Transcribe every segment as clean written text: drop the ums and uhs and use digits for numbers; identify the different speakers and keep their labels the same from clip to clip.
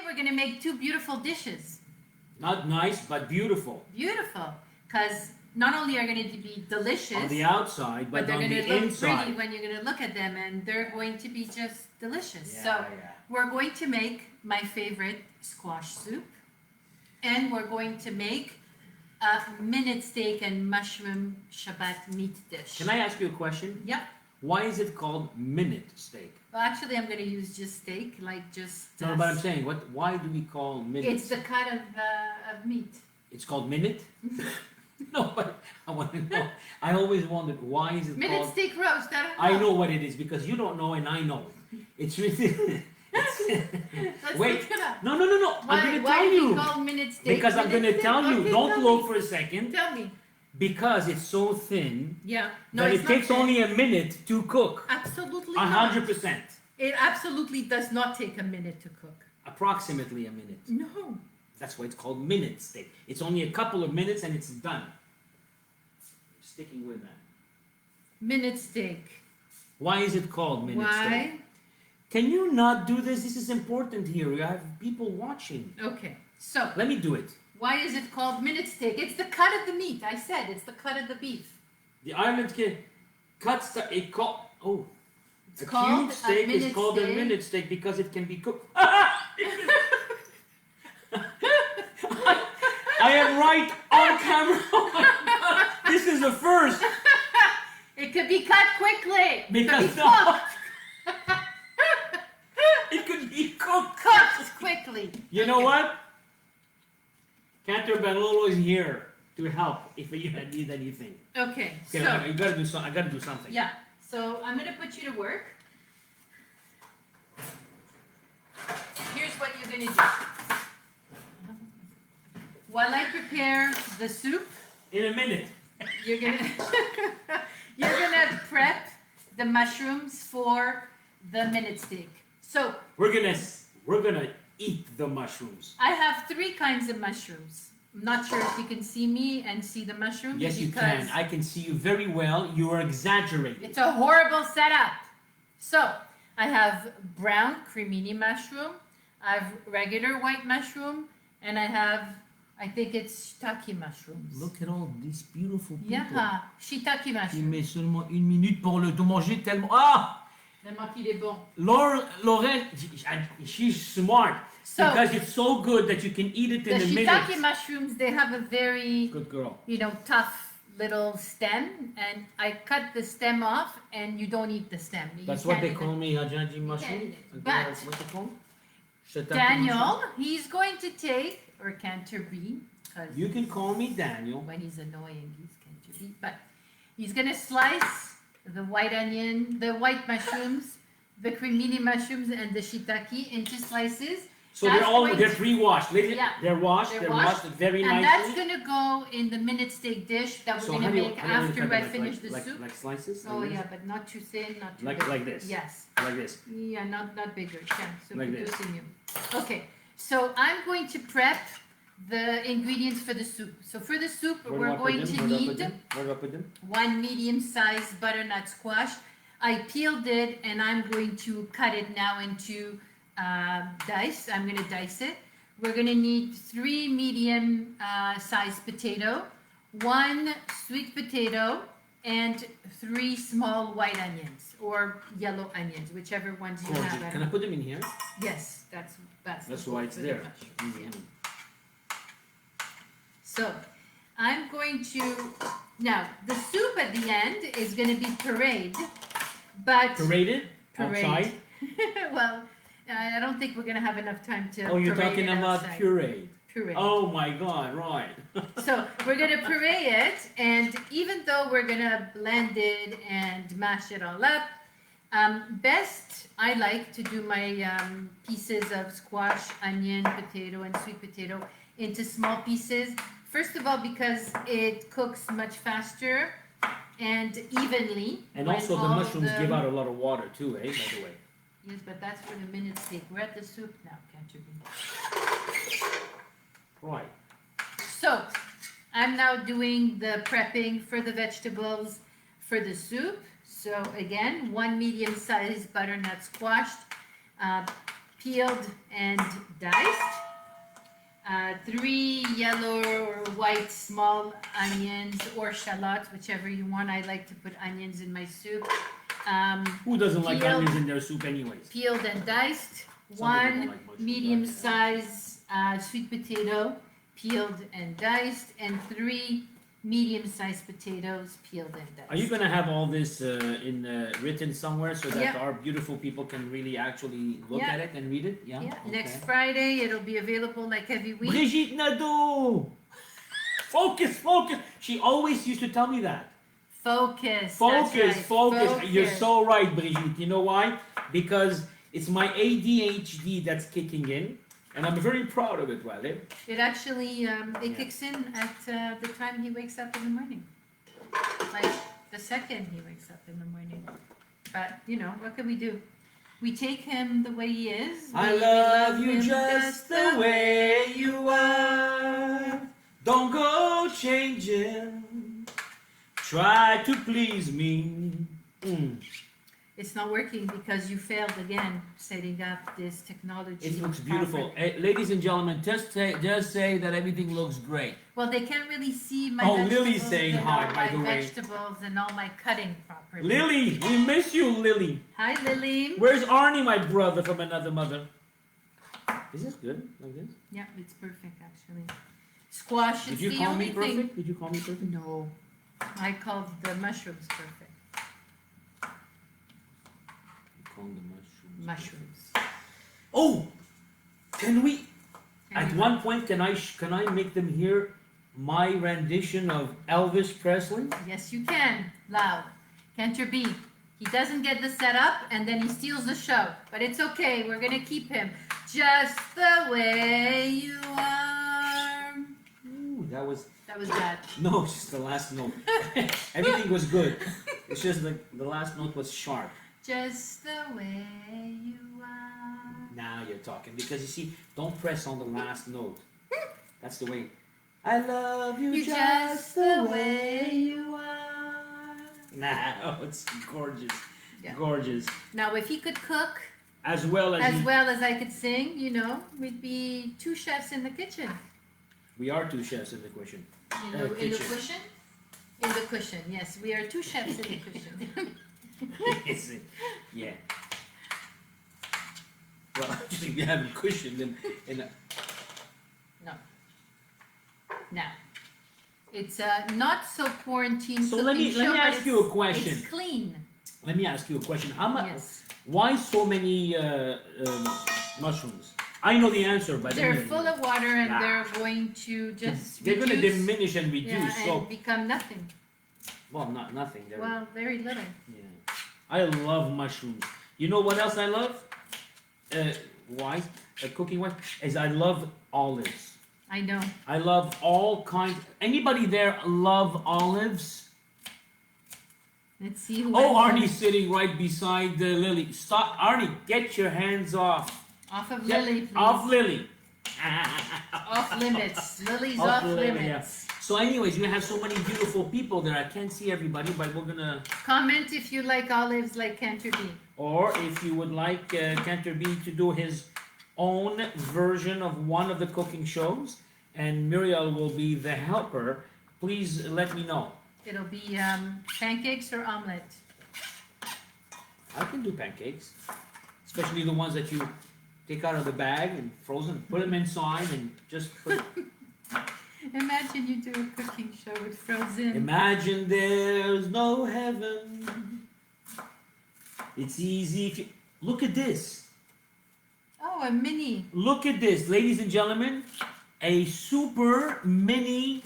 Speaker 1: we're going to make two beautiful dishes.
Speaker 2: Not nice, but beautiful.
Speaker 1: Beautiful. Because not only are going to be delicious
Speaker 2: on the outside, but
Speaker 1: they're
Speaker 2: on
Speaker 1: going
Speaker 2: the
Speaker 1: to look
Speaker 2: inside.
Speaker 1: pretty when you're going to look at them, and they're going to be just delicious.
Speaker 2: Yeah,
Speaker 1: so
Speaker 2: yeah.
Speaker 1: we're going to make my favorite squash soup, and we're going to make a minute steak and mushroom Shabbat meat dish.
Speaker 2: Can I ask you a question?
Speaker 1: Yep.
Speaker 2: Why is it called minute steak?
Speaker 1: Well, actually, I'm going to use just steak, like just.
Speaker 2: No, but I'm saying, why do we call minute?
Speaker 1: It's the cut of meat.
Speaker 2: It's called minute? No, but I want to know. I always wondered, why is it
Speaker 1: Minute
Speaker 2: called...
Speaker 1: steak roast, I
Speaker 2: I know what it is, because you don't know and I know. It's really...
Speaker 1: Let's
Speaker 2: Wait.
Speaker 1: look it up.
Speaker 2: No.
Speaker 1: Why,
Speaker 2: I'm going to
Speaker 1: why
Speaker 2: tell
Speaker 1: do
Speaker 2: you.
Speaker 1: we call minute steak?
Speaker 2: Because I'm going to tell you.
Speaker 1: Okay,
Speaker 2: Don't
Speaker 1: tell
Speaker 2: look
Speaker 1: me.
Speaker 2: for a second.
Speaker 1: Tell me.
Speaker 2: Because it's so thin
Speaker 1: Yeah. No,
Speaker 2: that
Speaker 1: it's
Speaker 2: it
Speaker 1: not
Speaker 2: takes
Speaker 1: thin.
Speaker 2: only a minute to cook.
Speaker 1: Absolutely not.
Speaker 2: 100%.
Speaker 1: It absolutely does not take a minute to cook.
Speaker 2: Approximately a minute.
Speaker 1: No.
Speaker 2: That's why it's called minute steak. It's only a couple of minutes and it's done. Sticking with that.
Speaker 1: Minute steak.
Speaker 2: Why is it called minute steak?
Speaker 1: Why?
Speaker 2: Can you not do this? This is important here. We have people watching.
Speaker 1: Okay. So,
Speaker 2: Let me do it.
Speaker 1: why is it called minute steak? It's the cut of the meat. I said it's the cut of the beef.
Speaker 2: The Ireland kid cuts the... It called... Oh.
Speaker 1: It's
Speaker 2: a
Speaker 1: called
Speaker 2: cube
Speaker 1: a
Speaker 2: steak is
Speaker 1: minute
Speaker 2: called a
Speaker 1: steak.
Speaker 2: minute steak because it can be cooked. I am right on camera. Oh my God. This is the first.
Speaker 1: It could be cut quickly.
Speaker 2: Because
Speaker 1: it could be cooked.
Speaker 2: It could be cooked.
Speaker 1: Cooked quickly.
Speaker 2: You know what? Cantor Benlolo is here to help if you need anything.
Speaker 1: Okay.
Speaker 2: Okay,
Speaker 1: So,
Speaker 2: you gotta do something. I gotta do something.
Speaker 1: yeah. So I'm gonna put you to work. Here's what you're gonna do. While I prepare the soup,
Speaker 2: In a minute.
Speaker 1: you're gonna you're gonna prep the mushrooms for the minute steak. So
Speaker 2: We're gonna eat the mushrooms.
Speaker 1: I have three kinds of mushrooms. I'm not sure if you can see me and see the mushrooms.
Speaker 2: Yes, you
Speaker 1: because
Speaker 2: can. I can see you very well. You are exaggerating.
Speaker 1: it's a horrible setup. So I have brown cremini mushroom, I have regular white mushroom, and I have, I think it's shiitake mushrooms.
Speaker 2: Look at all these beautiful people.
Speaker 1: Yeah, shiitake
Speaker 2: Il
Speaker 1: mushroom.
Speaker 2: met seulement 1 minute pour le manger tellement. Ah!
Speaker 1: Tellement qu'il est bon.
Speaker 2: Lauren, she's smart.
Speaker 1: So,
Speaker 2: because it's so good that you can eat it
Speaker 1: the
Speaker 2: in a
Speaker 1: shiitake
Speaker 2: minute.
Speaker 1: mushrooms, they have a very,
Speaker 2: Good girl.
Speaker 1: tough little stem, and I cut the stem off, and you don't eat the stem. You
Speaker 2: That's what
Speaker 1: can't
Speaker 2: they
Speaker 1: eat
Speaker 2: call
Speaker 1: it.
Speaker 2: me, Hajaji mushroom.
Speaker 1: eat it. But
Speaker 2: What's it called? Shiitake
Speaker 1: Daniel,
Speaker 2: mushroom.
Speaker 1: he's going to take, or Canterbury, because
Speaker 2: You can call me Daniel.
Speaker 1: when he's annoying, he's Canterbury, but he's going to slice the white onion, the white mushrooms, the cremini mushrooms, and the shiitake into slices.
Speaker 2: So
Speaker 1: That's
Speaker 2: they're pre-washed.
Speaker 1: Yeah.
Speaker 2: They're washed.
Speaker 1: They're
Speaker 2: They're
Speaker 1: washed.
Speaker 2: washed very
Speaker 1: And that's
Speaker 2: nicely.
Speaker 1: going to go in the minute steak dish that we're
Speaker 2: So
Speaker 1: going
Speaker 2: how
Speaker 1: to
Speaker 2: do you-
Speaker 1: make
Speaker 2: how do you
Speaker 1: after
Speaker 2: cut
Speaker 1: I
Speaker 2: them?
Speaker 1: finish the
Speaker 2: like,
Speaker 1: soup.
Speaker 2: Like slices?
Speaker 1: Oh
Speaker 2: Like
Speaker 1: yeah,
Speaker 2: this?
Speaker 1: but not too thin, not too
Speaker 2: Like-
Speaker 1: big.
Speaker 2: like this?
Speaker 1: Yes.
Speaker 2: Like this.
Speaker 1: Yeah, not bigger. Yeah, so
Speaker 2: Like this.
Speaker 1: Okay, so I'm going to prep the ingredients for the soup. So for the soup,
Speaker 2: Where do
Speaker 1: we're
Speaker 2: I put
Speaker 1: going
Speaker 2: them?
Speaker 1: to
Speaker 2: Where do I put
Speaker 1: need
Speaker 2: them? Where do I put them?
Speaker 1: one medium-sized butternut squash. I peeled it and I'm going to cut it now into dice. I'm going to dice it. We're going to need 3 medium-sized potato, 1 sweet potato, and 3 small white onions or yellow onions, whichever ones you have.
Speaker 2: Can I put them in here?
Speaker 1: Yes, that's
Speaker 2: That's
Speaker 1: the
Speaker 2: why
Speaker 1: goal
Speaker 2: it's
Speaker 1: for the
Speaker 2: there.
Speaker 1: mushrooms,
Speaker 2: Mhm.
Speaker 1: yeah. So I'm going to now the soup at the end is going to be pureed, but
Speaker 2: Paraded?
Speaker 1: Parade.
Speaker 2: Outside?
Speaker 1: well, I don't think we're going to have enough time to.
Speaker 2: Oh, you're
Speaker 1: parade
Speaker 2: talking
Speaker 1: it
Speaker 2: about
Speaker 1: outside.
Speaker 2: puree.
Speaker 1: Puree.
Speaker 2: Oh my God, right.
Speaker 1: So we're going to puree it, and even though we're going to blend it and mash it all up, best I like to do my pieces of squash, onion, potato, and sweet potato into small pieces. First of all, because it cooks much faster and evenly.
Speaker 2: And
Speaker 1: when
Speaker 2: also the
Speaker 1: all
Speaker 2: mushrooms give out a lot of water too, eh, by the way.
Speaker 1: Yes, but that's for the minute steak. We're at the soup now, Canterbury.
Speaker 2: Right.
Speaker 1: So, I'm now doing the prepping for the vegetables for the soup. So again, 1 medium-sized butternut squashed, peeled and diced. 3 yellow or white small onions or shallots, whichever you want. I like to put onions in my soup.
Speaker 2: Who doesn't like
Speaker 1: Peeled.
Speaker 2: onions in their soup anyways?
Speaker 1: Peeled and diced.
Speaker 2: Some people don't
Speaker 1: 1
Speaker 2: like mushrooms,
Speaker 1: medium
Speaker 2: right?
Speaker 1: size sweet potato, peeled and diced, and 3 medium sized potatoes, peeled and diced.
Speaker 2: Are you gonna have all this written somewhere so that
Speaker 1: Yeah.
Speaker 2: our beautiful people can really actually look
Speaker 1: Yeah.
Speaker 2: at it and read it? Yeah.
Speaker 1: Yeah,
Speaker 2: Okay.
Speaker 1: next Friday it'll be available like every week.
Speaker 2: Brigitte Nadeau! Focus, focus! She always used to tell me that.
Speaker 1: Focus.
Speaker 2: Focus,
Speaker 1: that's right,
Speaker 2: focus. You're
Speaker 1: focus.
Speaker 2: so right, Brigitte. You know why? Because it's my ADHD that's kicking in, and I'm very proud of it, Riley.
Speaker 1: It actually kicks in at the time he wakes up in the morning. Like the second he wakes up in the morning. But you know, what can we do? We take him the way he is.
Speaker 2: I
Speaker 1: We
Speaker 2: love you
Speaker 1: him
Speaker 2: just the way you are. Don't go changing. Try to please me.
Speaker 1: It's not working because you failed again setting up this technology.
Speaker 2: It looks beautiful.
Speaker 1: properly.
Speaker 2: Ladies and gentlemen, just say that everything looks great.
Speaker 1: Well, they can't really see my
Speaker 2: Oh,
Speaker 1: vegetables
Speaker 2: Lily's saying
Speaker 1: and
Speaker 2: hi,
Speaker 1: all
Speaker 2: by
Speaker 1: my
Speaker 2: the way.
Speaker 1: vegetables and all my cutting properly.
Speaker 2: Lily, we miss you, Lily.
Speaker 1: Hi, Lily.
Speaker 2: Where's Arnie, my brother from another mother? Is this good? Like this?
Speaker 1: Yeah, it's perfect actually. Squash is
Speaker 2: Did you
Speaker 1: the
Speaker 2: call
Speaker 1: only
Speaker 2: me
Speaker 1: thing.
Speaker 2: perfect? Did you call me perfect?
Speaker 1: No, I called the mushrooms perfect.
Speaker 2: You called the mushrooms.
Speaker 1: Mushrooms.
Speaker 2: Oh, can we? At
Speaker 1: Anyway.
Speaker 2: one point, can I make them hear my rendition of Elvis Presley?
Speaker 1: Yes, you can. Loud. Can't you be? He doesn't get the setup and then he steals the show. But it's okay. We're going to keep him just the way you are.
Speaker 2: Ooh, that was
Speaker 1: bad.
Speaker 2: no, it's just the last note. Everything was good. It's just the last note was sharp.
Speaker 1: Just the way you are.
Speaker 2: Now you're talking because you see, don't press on the last note. That's the way. I love you,
Speaker 1: You
Speaker 2: just the way.
Speaker 1: you are.
Speaker 2: Nah, it's gorgeous,
Speaker 1: Yeah.
Speaker 2: gorgeous.
Speaker 1: Now, if he could cook
Speaker 2: As well as,
Speaker 1: as well as I could sing, you know, we'd be 2 chefs in the kitchen.
Speaker 2: we are 2 chefs in the kitchen.
Speaker 1: You know, in the
Speaker 2: Kitchen.
Speaker 1: cushion? In the cushion, yes. We are 2 chefs in the cushion.
Speaker 2: Is it? Yeah. Well, actually, we have a cushion in a,
Speaker 1: No. Now, it's not so quarantine.
Speaker 2: So let me
Speaker 1: cooking show, but
Speaker 2: ask you a question.
Speaker 1: It's clean.
Speaker 2: Let me ask you a question. How much?
Speaker 1: Yes.
Speaker 2: Why so many mushrooms? I know the answer, but
Speaker 1: They're full of water and
Speaker 2: Nah.
Speaker 1: they're going to just
Speaker 2: they're going to
Speaker 1: reduce,
Speaker 2: diminish and reduce.
Speaker 1: yeah,
Speaker 2: So,
Speaker 1: and become nothing.
Speaker 2: well, not nothing. They're,
Speaker 1: Well, very little.
Speaker 2: yeah. I love mushrooms. You know what else I love? Why? Cooking wise, is I love olives.
Speaker 1: I know.
Speaker 2: I love all kinds. Anybody there love olives?
Speaker 1: Let's see who.
Speaker 2: Oh,
Speaker 1: has-
Speaker 2: Arnie's sitting right beside Lily. Stop, Arnie! Get your hands off.
Speaker 1: Off of
Speaker 2: Get
Speaker 1: Lily, please.
Speaker 2: off Lily.
Speaker 1: Off limits. Lily's
Speaker 2: Off
Speaker 1: off
Speaker 2: Lily,
Speaker 1: limits.
Speaker 2: So, anyways, you have so many beautiful people there. I can't see everybody, but we're gonna.
Speaker 1: Comment if you like olives like Canterbury.
Speaker 2: Or if you would like Canterbury to do his own version of one of the cooking shows, and Muriel will be the helper, please let me know.
Speaker 1: It'll be pancakes or omelet.
Speaker 2: I can do pancakes, especially the ones that you take out of the bag and frozen, put them inside and just put.
Speaker 1: Imagine you do a cooking show with frozen.
Speaker 2: Imagine there's no heaven. It's easy if you look at this.
Speaker 1: Oh, a mini.
Speaker 2: Look at this, ladies and gentlemen, a super mini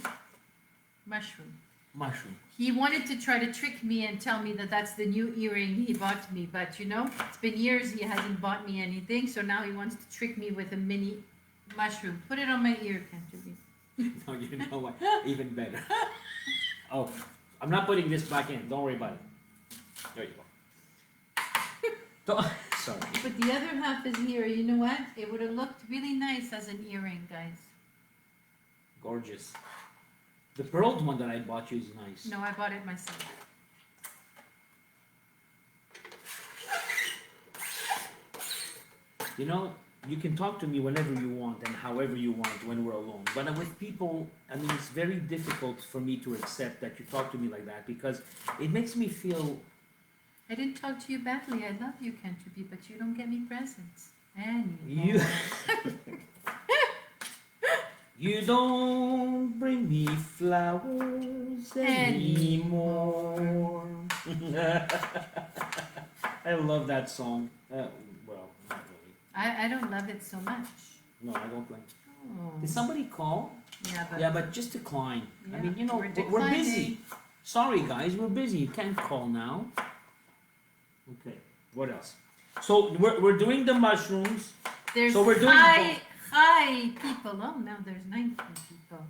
Speaker 1: Mushroom.
Speaker 2: mushroom.
Speaker 1: He wanted to try to trick me and tell me that that's the new earring he bought me, but you know, it's been years he hasn't bought me anything, so now he wants to trick me with a mini mushroom. Put it on my ear, Canterbury.
Speaker 2: No, you know what? Even better. Oh, I'm not putting this back in. Don't worry about it. There you go. Don't, sorry.
Speaker 1: But the other half is here. You know what? It would have looked really nice as an earring, guys.
Speaker 2: Gorgeous. The pearled one that I bought you is nice.
Speaker 1: No, I bought it myself.
Speaker 2: You know, you can talk to me whenever you want and however you want when we're alone. But with people, I mean, it's very difficult for me to accept that you talk to me like that because it makes me feel.
Speaker 1: I didn't talk to you badly. I love you, Canterbury, but you don't get me presents anymore.
Speaker 2: You. You don't bring me flowers anymore. I love that song. Well, not really.
Speaker 1: I don't love it so much.
Speaker 2: No, I don't like.
Speaker 1: Oh.
Speaker 2: Did somebody call?
Speaker 1: Yeah,
Speaker 2: Yeah, but just decline.
Speaker 1: Yeah,
Speaker 2: I mean, you know,
Speaker 1: we're
Speaker 2: we're busy.
Speaker 1: declining.
Speaker 2: Sorry, guys, we're busy. You can't call now. Okay, what else? So we're doing the mushrooms.
Speaker 1: There's
Speaker 2: So we're doing
Speaker 1: hi people. Oh no, there's 19 people.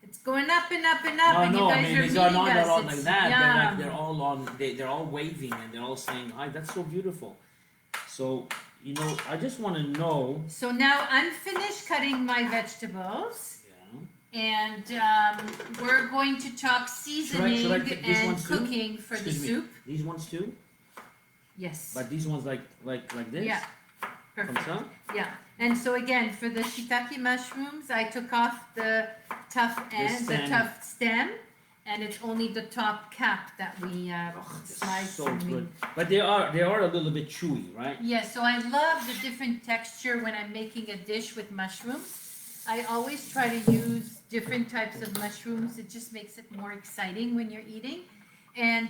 Speaker 1: It's going up and up and up,
Speaker 2: No,
Speaker 1: and
Speaker 2: no,
Speaker 1: you
Speaker 2: I
Speaker 1: guys
Speaker 2: mean,
Speaker 1: are
Speaker 2: these
Speaker 1: meeting
Speaker 2: are not they're all
Speaker 1: us.
Speaker 2: like
Speaker 1: It's
Speaker 2: that.
Speaker 1: yum.
Speaker 2: They're all on. They're all waving and they're all saying hi. That's so beautiful. So you know, I just want to know.
Speaker 1: So now I'm finished cutting my vegetables.
Speaker 2: Yeah.
Speaker 1: And we're going to talk seasoning
Speaker 2: should I take these
Speaker 1: and
Speaker 2: ones too?
Speaker 1: cooking for the
Speaker 2: Excuse me.
Speaker 1: soup.
Speaker 2: These ones too,
Speaker 1: Yes.
Speaker 2: but these ones like this.
Speaker 1: Yeah.
Speaker 2: Comme
Speaker 1: Perfect.
Speaker 2: ça.
Speaker 1: Yeah. And so again, for the shiitake mushrooms, I took off the tough end, the
Speaker 2: stem.
Speaker 1: tough stem, and it's only the top cap that we slice.
Speaker 2: So
Speaker 1: and we-
Speaker 2: good. But they are a little bit chewy, right?
Speaker 1: Yeah, so I love the different texture when I'm making a dish with mushrooms. I always try to use different types of mushrooms. It just makes it more exciting when you're eating. And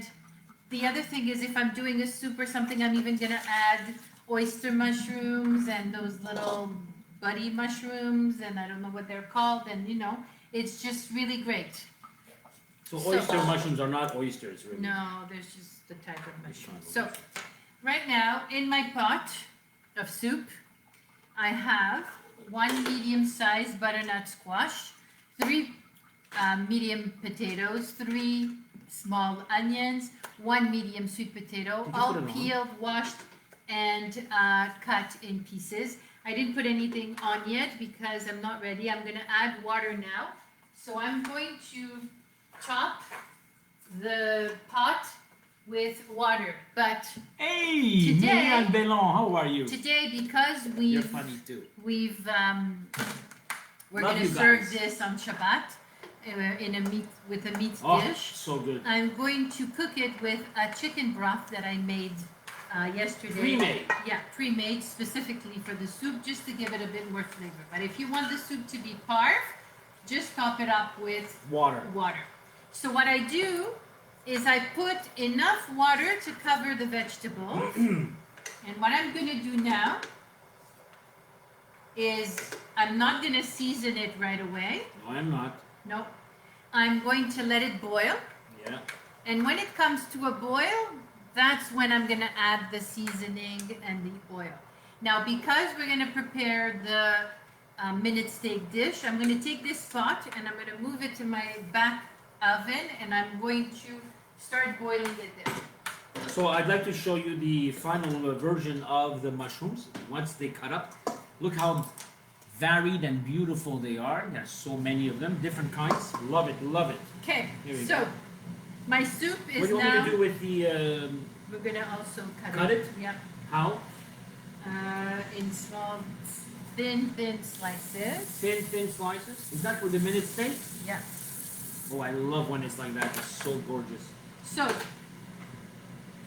Speaker 1: the other thing is if I'm doing a soup or something, I'm even gonna add oyster mushrooms and those little buddy mushrooms, and I don't know what they're called, and you know, it's just really great.
Speaker 2: So oyster mushrooms are not oysters, really.
Speaker 1: No, there's just the type of mushroom. So right now in my pot of soup, I have 1 medium-sized butternut squash, 3 medium potatoes, 3 small onions, 1 medium sweet potato,
Speaker 2: Did you
Speaker 1: all
Speaker 2: put it on?
Speaker 1: peeled, washed, and cut in pieces. I didn't put anything on yet because I'm not ready. I'm gonna add water now. So I'm going to top the pot with water. But
Speaker 2: Hey,
Speaker 1: Today-
Speaker 2: Muriel Bellon, how are you?
Speaker 1: today, because
Speaker 2: You're funny too.
Speaker 1: we're
Speaker 2: Love
Speaker 1: gonna
Speaker 2: you
Speaker 1: serve
Speaker 2: guys.
Speaker 1: this on Shabbat in a meat with a meat
Speaker 2: Oh,
Speaker 1: dish.
Speaker 2: so good.
Speaker 1: I'm going to cook it with a chicken broth that I made yesterday.
Speaker 2: Pre-made.
Speaker 1: Yeah, pre-made specifically for the soup, just to give it a bit more flavor. But if you want the soup to be parve, just top it up with
Speaker 2: Water.
Speaker 1: water. So what I do is I put enough water to cover the vegetables. And what I'm gonna do now is I'm not gonna season it right away.
Speaker 2: No, I'm not.
Speaker 1: Nope. I'm going to let it boil.
Speaker 2: Yeah.
Speaker 1: And when it comes to a boil, that's when I'm gonna add the seasoning and the oil. Now, because we're gonna prepare the minute steak dish, I'm gonna take this pot and I'm gonna move it to my back oven and I'm going to start boiling it there.
Speaker 2: So I'd like to show you the final version of the mushrooms once they cut up. Look how varied and beautiful they are. There's so many of them, different kinds. Love it, love it.
Speaker 1: Okay,
Speaker 2: Here we
Speaker 1: so
Speaker 2: go.
Speaker 1: my soup
Speaker 2: What do
Speaker 1: is
Speaker 2: you want me
Speaker 1: now.
Speaker 2: to do with the
Speaker 1: We're gonna also
Speaker 2: Cut it?
Speaker 1: Yep.
Speaker 2: how?
Speaker 1: In small, thin slices.
Speaker 2: Thin slices? Is that for the minute steak?
Speaker 1: Yeah.
Speaker 2: Oh, I love when it's like that. It's so gorgeous.
Speaker 1: So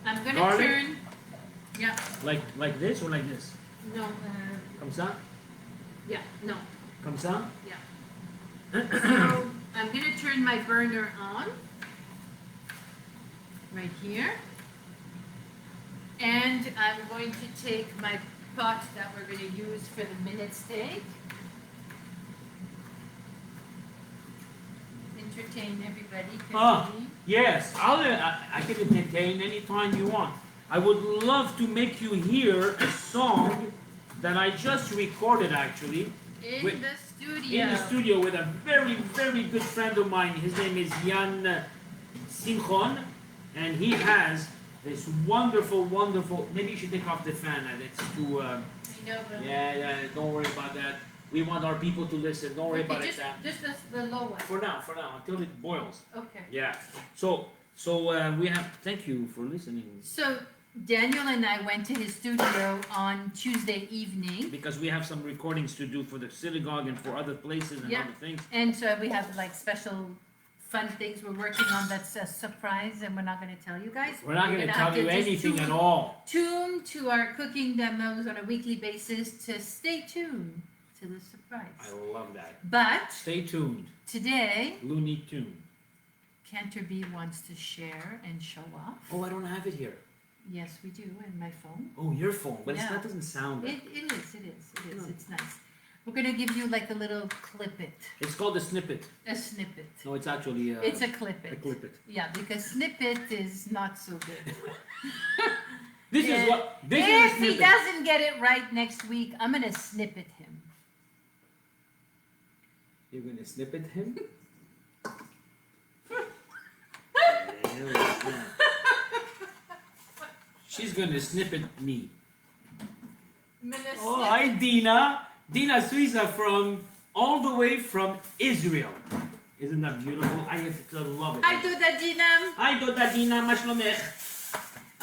Speaker 1: I'm gonna
Speaker 2: Garlic?
Speaker 1: turn. Yeah.
Speaker 2: Like this or like this?
Speaker 1: No.
Speaker 2: Comme ça?
Speaker 1: Yeah. No.
Speaker 2: Comme ça?
Speaker 1: So I'm gonna turn my burner on. Right here. And I'm going to take my pot that we're gonna use for the minute steak. Entertain everybody.
Speaker 2: Ah.
Speaker 1: Can you?
Speaker 2: Yes, I can entertain anytime you want. I would love to make you hear a song that I just recorded actually
Speaker 1: In
Speaker 2: Wait.
Speaker 1: the studio.
Speaker 2: in the studio with a very, very good friend of mine. His name is Jan Simchon, and he has this wonderful, maybe you should take off the fan and it's too,
Speaker 1: I know, but
Speaker 2: yeah, don't worry about that. We want our people to listen, don't worry
Speaker 1: okay,
Speaker 2: about it,
Speaker 1: just,
Speaker 2: Sam.
Speaker 1: just the low one.
Speaker 2: For now, until it boils.
Speaker 1: Okay.
Speaker 2: Yeah. So we have. Thank you for listening.
Speaker 1: So Daniel and I went to his studio on Tuesday evening.
Speaker 2: Because we have some recordings to do for the synagogue and for other places and
Speaker 1: Yeah.
Speaker 2: other things.
Speaker 1: And so we have like special fun things we're working on that's a surprise and we're not going to tell you guys.
Speaker 2: We're not
Speaker 1: You're
Speaker 2: going to
Speaker 1: gonna
Speaker 2: tell
Speaker 1: have
Speaker 2: you
Speaker 1: just
Speaker 2: anything
Speaker 1: tune-
Speaker 2: at all.
Speaker 1: Tune to our cooking demos on a weekly basis to stay tuned to the surprise.
Speaker 2: I love that.
Speaker 1: But
Speaker 2: Stay tuned.
Speaker 1: today,
Speaker 2: Looney Tune.
Speaker 1: Canterbury wants to share and show off.
Speaker 2: Oh, I don't have it here.
Speaker 1: Yes, we do in my phone.
Speaker 2: Oh, your phone. But
Speaker 1: Yeah.
Speaker 2: that doesn't sound
Speaker 1: It
Speaker 2: good.
Speaker 1: is.
Speaker 2: No.
Speaker 1: It's nice. We're going to give you like a little clip it,
Speaker 2: It's called a snippet.
Speaker 1: a snippet.
Speaker 2: No, it's actually
Speaker 1: It's a clip
Speaker 2: a
Speaker 1: it.
Speaker 2: clip it.
Speaker 1: Yeah, because snippet is not so good.
Speaker 2: This
Speaker 1: Yeah.
Speaker 2: is what. This is a
Speaker 1: If he
Speaker 2: snippet.
Speaker 1: doesn't get it right next week, I'm going to snippet him.
Speaker 2: You're going to snippet him? She's going to snippet me. Oh, hi, Dina. Dina Suiza from all the way from Israel. Isn't that beautiful? I love it.
Speaker 1: Hi, Dudadina.
Speaker 2: Hi, Dina. Mashlomech.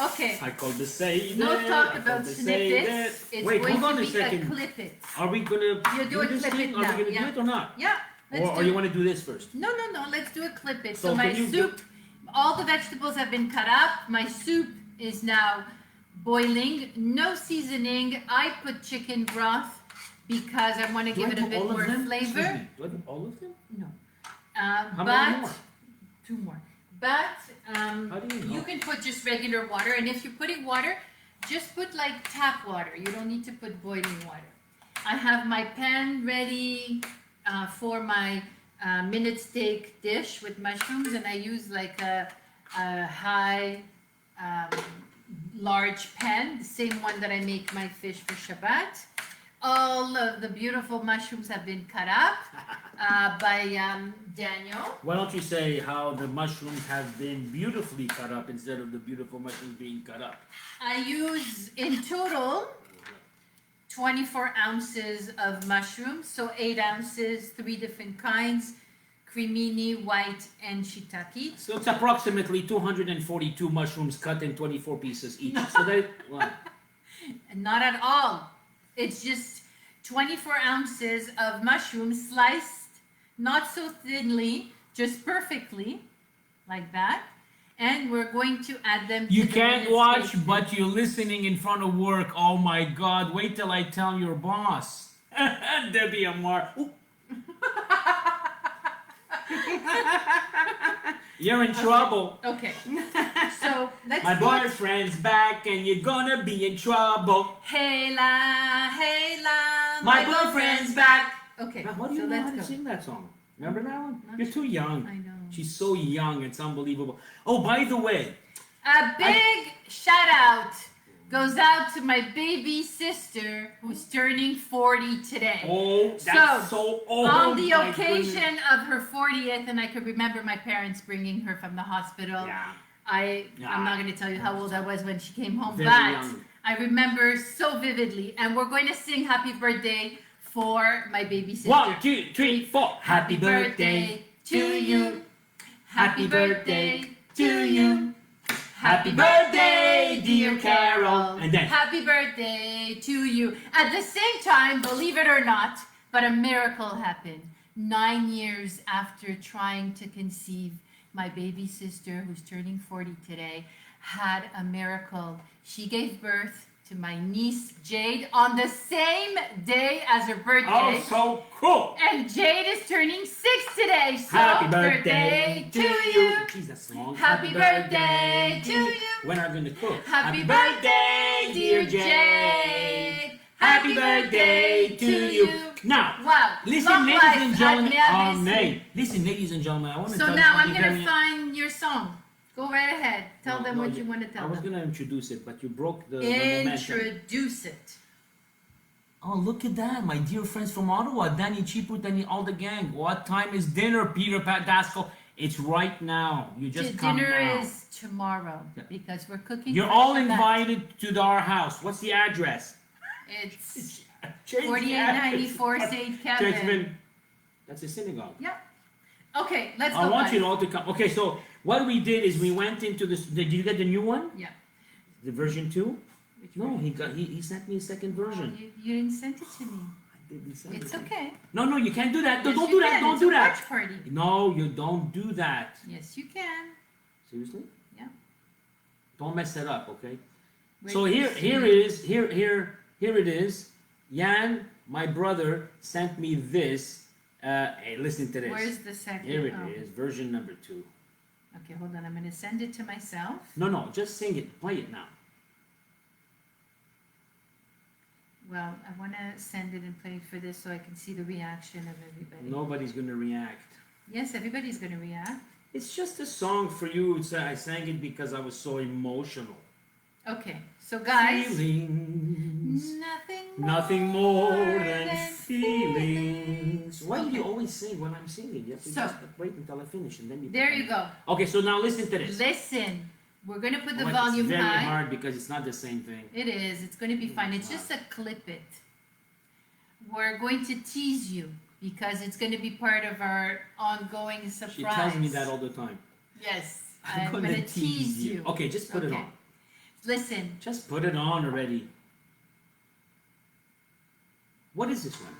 Speaker 1: Okay.
Speaker 2: I called the say
Speaker 1: No
Speaker 2: that,
Speaker 1: talk
Speaker 2: I
Speaker 1: about
Speaker 2: called the say
Speaker 1: snippets.
Speaker 2: that.
Speaker 1: It's
Speaker 2: Wait,
Speaker 1: going
Speaker 2: hold on
Speaker 1: to
Speaker 2: a
Speaker 1: be
Speaker 2: second.
Speaker 1: a clip it.
Speaker 2: Are we gonna
Speaker 1: You're
Speaker 2: do
Speaker 1: doing
Speaker 2: this
Speaker 1: clip
Speaker 2: thing?
Speaker 1: it
Speaker 2: Are we
Speaker 1: now,
Speaker 2: gonna
Speaker 1: yeah.
Speaker 2: do it or not?
Speaker 1: Yeah. Let's
Speaker 2: Or
Speaker 1: do
Speaker 2: you
Speaker 1: it.
Speaker 2: want to do this first?
Speaker 1: No. Let's do a clip it.
Speaker 2: So
Speaker 1: So my
Speaker 2: can you
Speaker 1: soup, all the vegetables have been cut up. My soup is now boiling. No seasoning. I put chicken broth because I want to
Speaker 2: Do
Speaker 1: give
Speaker 2: I
Speaker 1: it a
Speaker 2: do
Speaker 1: bit
Speaker 2: all of
Speaker 1: more
Speaker 2: them?
Speaker 1: flavor.
Speaker 2: Excuse me. Do I do all of them?
Speaker 1: No.
Speaker 2: How
Speaker 1: But
Speaker 2: many more?
Speaker 1: 2 more. But
Speaker 2: How do you know?
Speaker 1: you can put just regular water, and if you're putting water, just put like tap water. You don't need to put boiling water. I have my pan ready for my minute steak dish with mushrooms, and I use like a high, large pan, the same one that I make my fish for Shabbat. All of the beautiful mushrooms have been cut up by Daniel.
Speaker 2: Why don't you say how the mushrooms have been beautifully cut up instead of the beautiful mushrooms being cut up?
Speaker 1: I use in total 24 ounces of mushrooms, so 8 ounces, 3 different kinds, cremini, white, and shiitake.
Speaker 2: So it's approximately 242 mushrooms cut in 24 pieces each. So they, well,
Speaker 1: Not at all. It's just 24 ounces of mushrooms sliced, not so thinly, just perfectly, like that. And we're going to add them to
Speaker 2: you
Speaker 1: the
Speaker 2: can't
Speaker 1: minute
Speaker 2: watch,
Speaker 1: steak.
Speaker 2: but you're listening in front of work. Oh my God! Wait till I tell your boss, Debbie Amar. Ooh. You're in trouble.
Speaker 1: Okay. So let's
Speaker 2: My
Speaker 1: put
Speaker 2: boyfriend's back, and you're gonna be in trouble.
Speaker 1: Hey la,
Speaker 2: My boyfriend's back.
Speaker 1: Okay,
Speaker 2: Now, how do you
Speaker 1: so
Speaker 2: know how
Speaker 1: let's
Speaker 2: to
Speaker 1: go.
Speaker 2: sing that song? Remember that one?
Speaker 1: Not
Speaker 2: You're too young.
Speaker 1: I know.
Speaker 2: She's so young. It's unbelievable. Oh, by the way,
Speaker 1: A big shout out goes out to my baby sister who's turning 40 today.
Speaker 2: oh, that's so old.
Speaker 1: On the
Speaker 2: my
Speaker 1: occasion
Speaker 2: goodness.
Speaker 1: of her 40th, and I could remember my parents bringing her from the hospital.
Speaker 2: Yeah.
Speaker 1: I'm not going to tell you how old I was when she came home,
Speaker 2: Very
Speaker 1: but
Speaker 2: young.
Speaker 1: I remember so vividly. And we're going to sing happy birthday for my baby sister.
Speaker 2: 1, 2, 3, 4. Happy birthday
Speaker 1: to you. Happy birthday to you.
Speaker 2: Happy birthday, dear Carol. And then,
Speaker 1: Happy birthday to you. At the same time, believe it or not, but a miracle happened. 9 years after trying to conceive, my baby sister, who's turning 40 today, had a miracle. She gave birth to my niece Jade on the same day as her birthday.
Speaker 2: oh, so cool.
Speaker 1: And Jade is turning 6 today. So
Speaker 2: Happy birthday to you. Jeez, that's long.
Speaker 1: Happy birthday to you.
Speaker 2: When are we going to cook?
Speaker 1: Happy birthday, dear Jade. Happy birthday to you.
Speaker 2: Now,
Speaker 1: Wow.
Speaker 2: listen,
Speaker 1: long
Speaker 2: ladies
Speaker 1: life,
Speaker 2: and gentlemen.
Speaker 1: Admiral
Speaker 2: Amen. Listen, ladies and gentlemen, I want to
Speaker 1: So
Speaker 2: tell
Speaker 1: now
Speaker 2: you
Speaker 1: I'm
Speaker 2: something
Speaker 1: going
Speaker 2: very
Speaker 1: to find your song. Go right ahead. Tell
Speaker 2: No,
Speaker 1: them
Speaker 2: no,
Speaker 1: what you want to
Speaker 2: I
Speaker 1: tell
Speaker 2: was
Speaker 1: them.
Speaker 2: going to introduce it, but you broke the momentum.
Speaker 1: Introduce it.
Speaker 2: Oh, look at that. My dear friends from Ottawa, Danny Chiput and all the gang. What time is dinner, Peter Dasco? It's right now. You just come
Speaker 1: Dinner
Speaker 2: now.
Speaker 1: is tomorrow because we're cooking.
Speaker 2: You're
Speaker 1: for
Speaker 2: all
Speaker 1: Shabbat.
Speaker 2: invited to our house. What's the address?
Speaker 1: It's
Speaker 2: Change the
Speaker 1: 4894
Speaker 2: address.
Speaker 1: St. Kevin.
Speaker 2: Churchman. That's a synagogue.
Speaker 1: Yep. Okay, let's go.
Speaker 2: I want
Speaker 1: guys.
Speaker 2: you all to come. Okay, so what we did is we went into this. Did you get the new one?
Speaker 1: Yeah.
Speaker 2: The version 2?
Speaker 1: Which
Speaker 2: No,
Speaker 1: version?
Speaker 2: he sent me a second
Speaker 1: Oh,
Speaker 2: version.
Speaker 1: you didn't send it to me.
Speaker 2: I didn't send
Speaker 1: It's
Speaker 2: it to you.
Speaker 1: okay.
Speaker 2: No, you can't do that.
Speaker 1: Yes,
Speaker 2: Don't
Speaker 1: you
Speaker 2: do that.
Speaker 1: can.
Speaker 2: Don't
Speaker 1: It's
Speaker 2: do
Speaker 1: a
Speaker 2: that.
Speaker 1: watch party.
Speaker 2: No, you don't do that.
Speaker 1: Yes, you can.
Speaker 2: Seriously?
Speaker 1: Yeah.
Speaker 2: Don't mess it up, okay?
Speaker 1: Where
Speaker 2: So
Speaker 1: do you
Speaker 2: here it is. Yan, my brother, sent me this. Hey, listen to this.
Speaker 1: Where's the second?
Speaker 2: Here it is, version number 2.
Speaker 1: Okay, hold on. I'm going to send it to myself.
Speaker 2: No, just sing it. Play it now.
Speaker 1: Well, I want to send it and play it for this so I can see the reaction of everybody.
Speaker 2: Nobody's gonna react.
Speaker 1: Yes, everybody's going to react.
Speaker 2: It's just a song for you. I sang it because I was so emotional.
Speaker 1: Okay, so guys,
Speaker 2: Feelings.
Speaker 1: nothing more than
Speaker 2: feelings. Why do you
Speaker 1: Okay.
Speaker 2: always sing when I'm singing? You have to
Speaker 1: So-
Speaker 2: just wait until I finish and then you.
Speaker 1: There you go.
Speaker 2: Okay, so now listen to this.
Speaker 1: Listen, we're going to put the
Speaker 2: But
Speaker 1: volume
Speaker 2: it's very
Speaker 1: high.
Speaker 2: hard because it's not the same thing.
Speaker 1: It is. It's going to be fun. It's just a clip it. We're going to tease you because it's going to be part of our ongoing surprise.
Speaker 2: She tells me that all the time.
Speaker 1: Yes.
Speaker 2: I'm
Speaker 1: I'm
Speaker 2: gonna
Speaker 1: going to tease you.
Speaker 2: Okay, just put it
Speaker 1: Okay.
Speaker 2: on.
Speaker 1: Listen.
Speaker 2: Just put it on already. What is this one?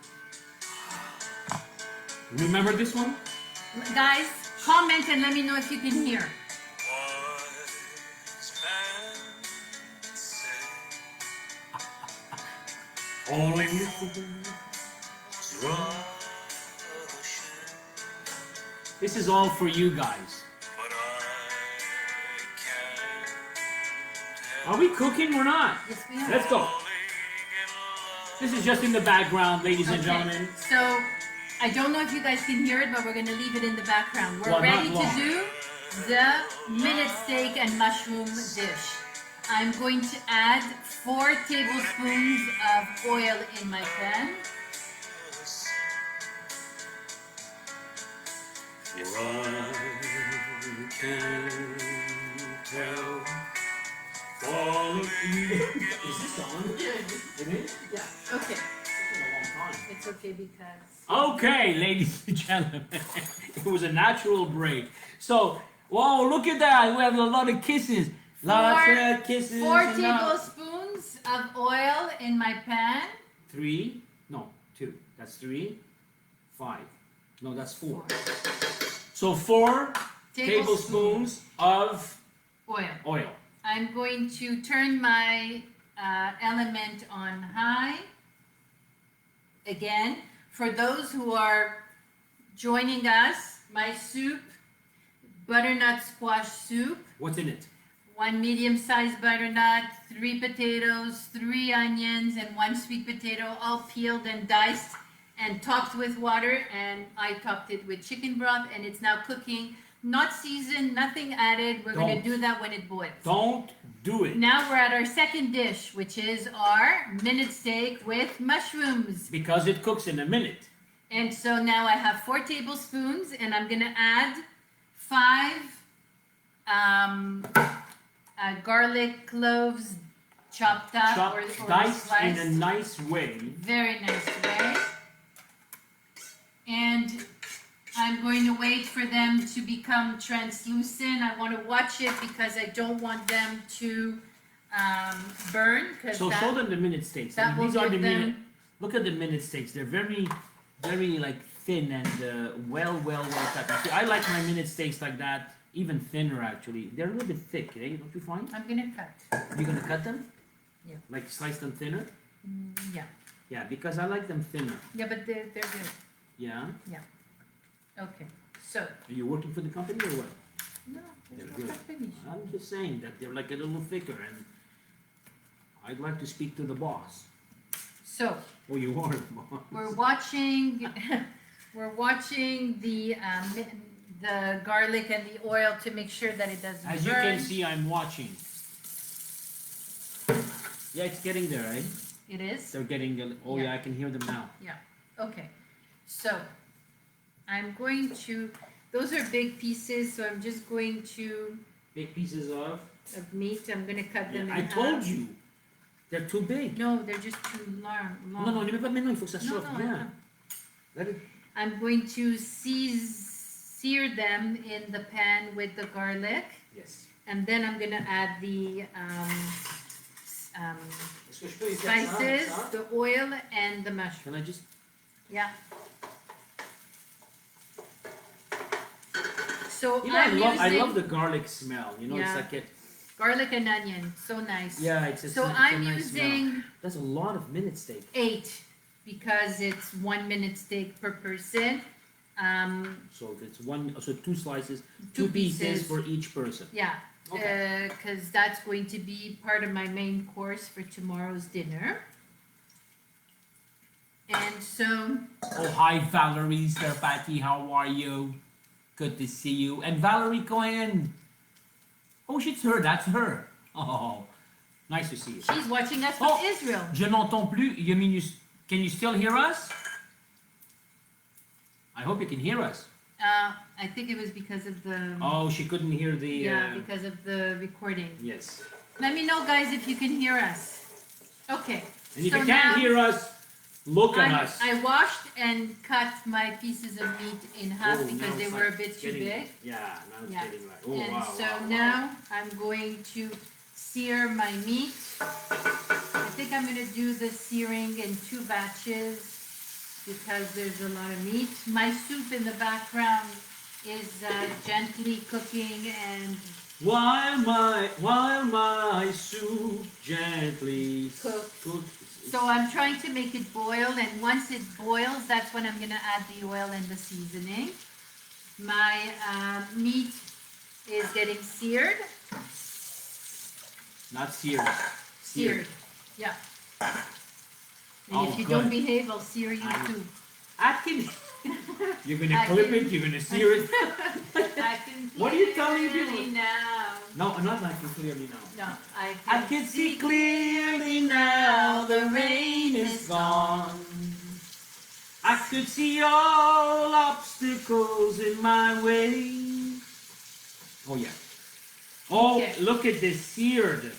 Speaker 2: Remember this one?
Speaker 1: Guys, comment and let me know if you can hear.
Speaker 2: Only This is all for you guys. Are we cooking or not?
Speaker 1: Yes, we are.
Speaker 2: Let's go. This is just in the background, ladies and
Speaker 1: Okay,
Speaker 2: gentlemen.
Speaker 1: So, I don't know if you guys can hear it, but we're going to leave it in the background. We're
Speaker 2: Well, not
Speaker 1: ready to
Speaker 2: long.
Speaker 1: do the minute steak and mushroom dish. I'm going to add 4 tablespoons of oil in my pan.
Speaker 2: Is this on? It is? Yeah.
Speaker 1: Okay,
Speaker 2: It's been a long time.
Speaker 1: it's okay because...
Speaker 2: Okay, ladies and gentlemen, it was a natural break. So, whoa, look at that. We have a lot of kisses. Lots of kisses.
Speaker 1: 4
Speaker 2: and now-
Speaker 1: tablespoons of oil in my pan.
Speaker 2: 3, no, 2. That's 3, 5. No, that's 4. So 4 tablespoons of
Speaker 1: Oil.
Speaker 2: oil.
Speaker 1: I'm going to turn my element on high. Again, for those who are joining us, my soup, butternut squash soup,
Speaker 2: What's in it?
Speaker 1: 1 medium-sized butternut, 3 potatoes, 3 onions, and 1 sweet potato, all peeled and diced and topped with water. And I topped it with chicken broth, and it's now cooking. Not seasoned, nothing added. We're going to
Speaker 2: Don't.
Speaker 1: do that when it boils.
Speaker 2: Don't do it.
Speaker 1: Now we're at our second dish, which is our minute steak with mushrooms.
Speaker 2: Because it cooks in a minute.
Speaker 1: And so now I have 4 tablespoons, and I'm going to add 5 garlic cloves chopped up
Speaker 2: Chopped,
Speaker 1: or
Speaker 2: diced
Speaker 1: sliced.
Speaker 2: in a nice way.
Speaker 1: Very nice way. And I'm going to wait for them to become translucent. I want to watch it because I don't want them to burn.
Speaker 2: So show them the minute steaks.
Speaker 1: that will
Speaker 2: these are the
Speaker 1: give them-
Speaker 2: minute. Look at the minute steaks. They're very, very like thin and well cut. See, I like my minute steaks like that, even thinner actually. They're a little bit thick, eh? Don't you find?
Speaker 1: I'm going to cut.
Speaker 2: You're gonna cut them?
Speaker 1: Yeah.
Speaker 2: Like slice them thinner?
Speaker 1: Yeah.
Speaker 2: Yeah, because I like them thinner.
Speaker 1: Yeah, but they're good.
Speaker 2: Yeah.
Speaker 1: Okay. So,
Speaker 2: Are you working for the company or what?
Speaker 1: no, there's
Speaker 2: They're
Speaker 1: no
Speaker 2: good.
Speaker 1: finish.
Speaker 2: I'm just saying that they're like a little thicker, and I'd like to speak to the boss.
Speaker 1: So,
Speaker 2: Oh, you are the boss.
Speaker 1: we're watching the garlic and the oil to make sure that it doesn't
Speaker 2: As you
Speaker 1: burn.
Speaker 2: can see, I'm watching. Yeah, it's getting there, right?
Speaker 1: It is?
Speaker 2: They're getting. Oh
Speaker 1: Yeah.
Speaker 2: yeah, I can hear them now.
Speaker 1: Okay. So, I'm going to, those are big pieces, so I'm just going to,
Speaker 2: Big pieces of.
Speaker 1: meat, I'm going to cut them in
Speaker 2: I
Speaker 1: half.
Speaker 2: told you, they're too big.
Speaker 1: No, they're just too long.
Speaker 2: Non, il pas maintenant, il faut que ça
Speaker 1: No,
Speaker 2: sorte
Speaker 1: no, I
Speaker 2: bien.
Speaker 1: know.
Speaker 2: Let it.
Speaker 1: I'm going to sear them in the pan with the garlic.
Speaker 2: Yes.
Speaker 1: and then I'm gonna add the
Speaker 2: Est-ce que je peux y faire ça, avec
Speaker 1: spices,
Speaker 2: ça?
Speaker 1: the oil, and the mushroom.
Speaker 2: Can I just?
Speaker 1: Yeah. So
Speaker 2: You know, I
Speaker 1: using
Speaker 2: love the garlic smell. You know,
Speaker 1: Yeah.
Speaker 2: it's like
Speaker 1: garlic and onion. So nice.
Speaker 2: yeah, it's
Speaker 1: So
Speaker 2: a
Speaker 1: I'm
Speaker 2: nice smell.
Speaker 1: using
Speaker 2: That's a lot of minute steak.
Speaker 1: 8 because it's 1 minute steak per person.
Speaker 2: So it's so two slices,
Speaker 1: Two
Speaker 2: two pieces
Speaker 1: pieces.
Speaker 2: for each person.
Speaker 1: Yeah,
Speaker 2: Okay.
Speaker 1: because that's going to be part of my main course for tomorrow's dinner. And so,
Speaker 2: Oh, hi, Valerie Patty. How are you? Good to see you. And Valerie Cohen. Oh, she's her. That's her. Oh, nice to see you.
Speaker 1: she's watching us from
Speaker 2: Oh.
Speaker 1: Israel.
Speaker 2: Je n'entends plus. You mean can you still hear us? I hope you can hear us.
Speaker 1: I think it was because of the
Speaker 2: Oh, she couldn't hear the.
Speaker 1: yeah, because of the recording.
Speaker 2: Yes.
Speaker 1: Let me know, guys, if you can hear us. Okay.
Speaker 2: And if
Speaker 1: so
Speaker 2: you can't
Speaker 1: now
Speaker 2: hear us, look at us.
Speaker 1: I washed and cut my pieces of meat in half
Speaker 2: Oh,
Speaker 1: because
Speaker 2: now
Speaker 1: they
Speaker 2: it's
Speaker 1: were a
Speaker 2: like
Speaker 1: bit too
Speaker 2: getting-
Speaker 1: big.
Speaker 2: Yeah, now it's
Speaker 1: Yeah.
Speaker 2: getting like. Oh,
Speaker 1: And
Speaker 2: wow.
Speaker 1: so
Speaker 2: wow, wow.
Speaker 1: now I'm going to sear my meat. I think I'm going to do the searing in 2 batches because there's a lot of meat. My soup in the background is gently cooking, and
Speaker 2: While my soup gently
Speaker 1: Cooks. so I'm trying to make it boil, and once it boils, that's when I'm going to add the oil and the seasoning. My meat is getting seared.
Speaker 2: Not seared.
Speaker 1: Seared. Yeah. And
Speaker 2: Oh,
Speaker 1: if you
Speaker 2: good.
Speaker 1: don't behave, I'll sear you
Speaker 2: I-
Speaker 1: too.
Speaker 2: I can. You're gonna
Speaker 1: I
Speaker 2: clip
Speaker 1: can-
Speaker 2: it. You're gonna sear it.
Speaker 1: I can
Speaker 2: What are you telling me?
Speaker 1: clearly now.
Speaker 2: No, I'm not like you clearly now.
Speaker 1: No,
Speaker 2: I can see clearly now. The rain is gone. I could see all obstacles in my way. Oh yeah. Oh,
Speaker 1: Okay.
Speaker 2: look at this seared.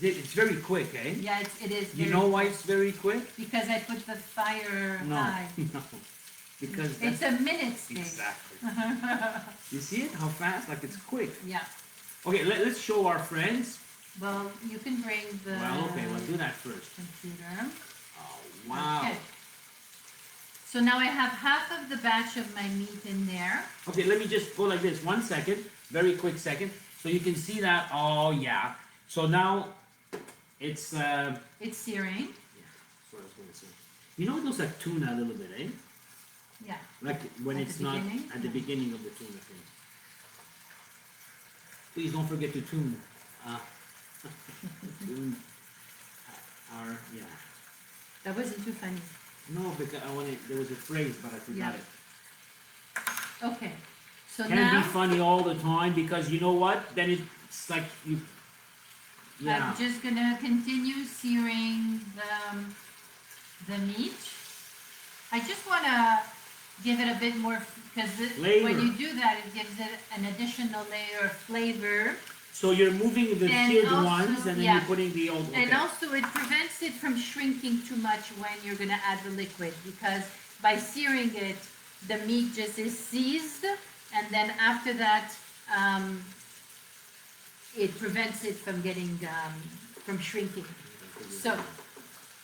Speaker 2: It's very quick, eh?
Speaker 1: Yeah, it is.
Speaker 2: You
Speaker 1: very
Speaker 2: know why
Speaker 1: quick.
Speaker 2: it's very quick?
Speaker 1: Because I put the fire
Speaker 2: No,
Speaker 1: high.
Speaker 2: no. Because
Speaker 1: It's
Speaker 2: that's
Speaker 1: a minute steak.
Speaker 2: exactly. You see it? How fast? Like it's quick.
Speaker 1: Yeah.
Speaker 2: Okay, let's show our friends.
Speaker 1: Well, you can bring the
Speaker 2: Well, okay, we'll do that first.
Speaker 1: computer.
Speaker 2: Oh, wow.
Speaker 1: Okay. So now I have half of the batch of my meat in there.
Speaker 2: Okay, let me just go like this. 1 second. Very quick second. So you can see that. Oh, yeah. So now it's.
Speaker 1: It's searing.
Speaker 2: That's what I was going to say. You know, it looks like tuna a little bit, eh?
Speaker 1: Yeah.
Speaker 2: Like when
Speaker 1: At
Speaker 2: it's
Speaker 1: the
Speaker 2: not
Speaker 1: beginning?
Speaker 2: at the
Speaker 1: Yeah.
Speaker 2: beginning of the tuna thing. Please don't forget to tune. Tune yeah.
Speaker 1: That wasn't too funny.
Speaker 2: No, because I wanted. There was a phrase, but I forgot
Speaker 1: Yeah.
Speaker 2: it.
Speaker 1: Okay. So
Speaker 2: Can't
Speaker 1: now
Speaker 2: be funny all the time because you know what? Then it's like you. Yeah.
Speaker 1: I'm just gonna continue searing the meat. I just wanna give it a bit more because
Speaker 2: Flavor.
Speaker 1: when you do that, it gives it an additional layer of flavor,
Speaker 2: So you're moving the
Speaker 1: And
Speaker 2: seared
Speaker 1: also-
Speaker 2: ones, and then
Speaker 1: yeah.
Speaker 2: you're putting the old. Okay.
Speaker 1: and also it prevents it from shrinking too much when you're gonna add the liquid, because by searing it, the meat just is seized, and then after that, it prevents it from getting from shrinking. So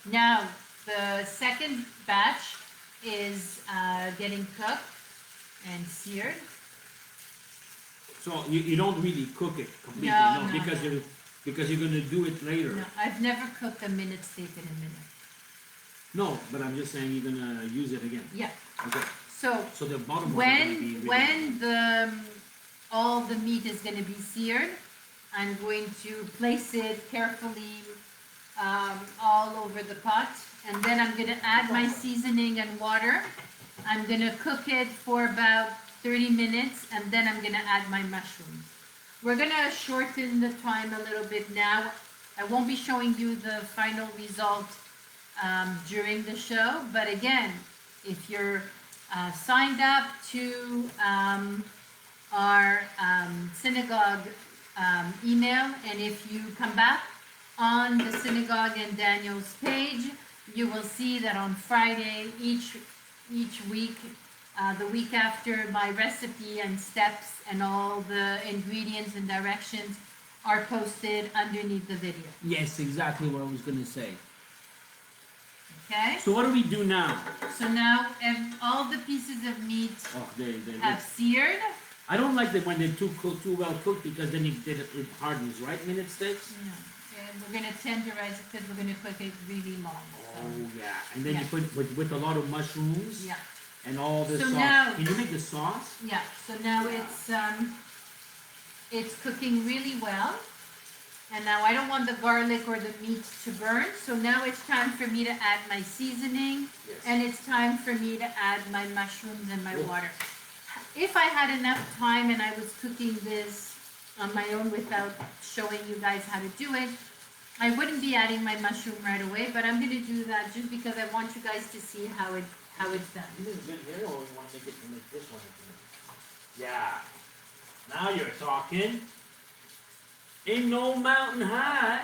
Speaker 1: now the second batch is getting cooked and seared.
Speaker 2: So you don't really cook it completely,
Speaker 1: No, no,
Speaker 2: because
Speaker 1: no.
Speaker 2: you're gonna do it later.
Speaker 1: No, I've never cooked a minute steak in a minute.
Speaker 2: No, but I'm just saying you're gonna use it again.
Speaker 1: Yeah.
Speaker 2: Okay.
Speaker 1: So
Speaker 2: So the bottom ones are gonna be
Speaker 1: when the all the meat is going to be seared, I'm going to place it carefully all over the pot, and then I'm going to add my seasoning and water. I'm going to cook it for about 30 minutes, and then I'm going to add my mushrooms. We're going to shorten the time a little bit now. I won't be showing you the final result during the show, but again, if you're signed up to our synagogue email, and if you come back on the synagogue and Daniel's page, you will see that on Friday each week, the week after, my recipe and steps and all the ingredients and directions are posted underneath the video.
Speaker 2: Yes, exactly what I was gonna say.
Speaker 1: Okay?
Speaker 2: So what do we do now?
Speaker 1: So now all the pieces of meat
Speaker 2: Oh, they
Speaker 1: have seared.
Speaker 2: I don't like that when they're too well cooked because then it hardens, right? Minute steaks.
Speaker 1: No. And we're gonna tenderize it because we're gonna cook it really long. So.
Speaker 2: Oh yeah, and then
Speaker 1: Yeah.
Speaker 2: you put with a lot of mushrooms.
Speaker 1: Yeah.
Speaker 2: And all the
Speaker 1: So
Speaker 2: sauce.
Speaker 1: now-
Speaker 2: Can you make the sauce?
Speaker 1: Yeah. So now it's cooking really well. And now I don't want the garlic or the meat to burn. So now it's time for me to add my seasoning.
Speaker 2: Yes.
Speaker 1: And it's time for me to add my mushrooms and my
Speaker 2: Yeah.
Speaker 1: water. If I had enough time and I was cooking this on my own without showing you guys how to do it, I wouldn't be adding my mushroom right away, but I'm gonna do that just because I want you guys to see how it's done.
Speaker 2: You think it's good here, or you want to make this one? Yeah. Now you're talking. Ain't no mountain high.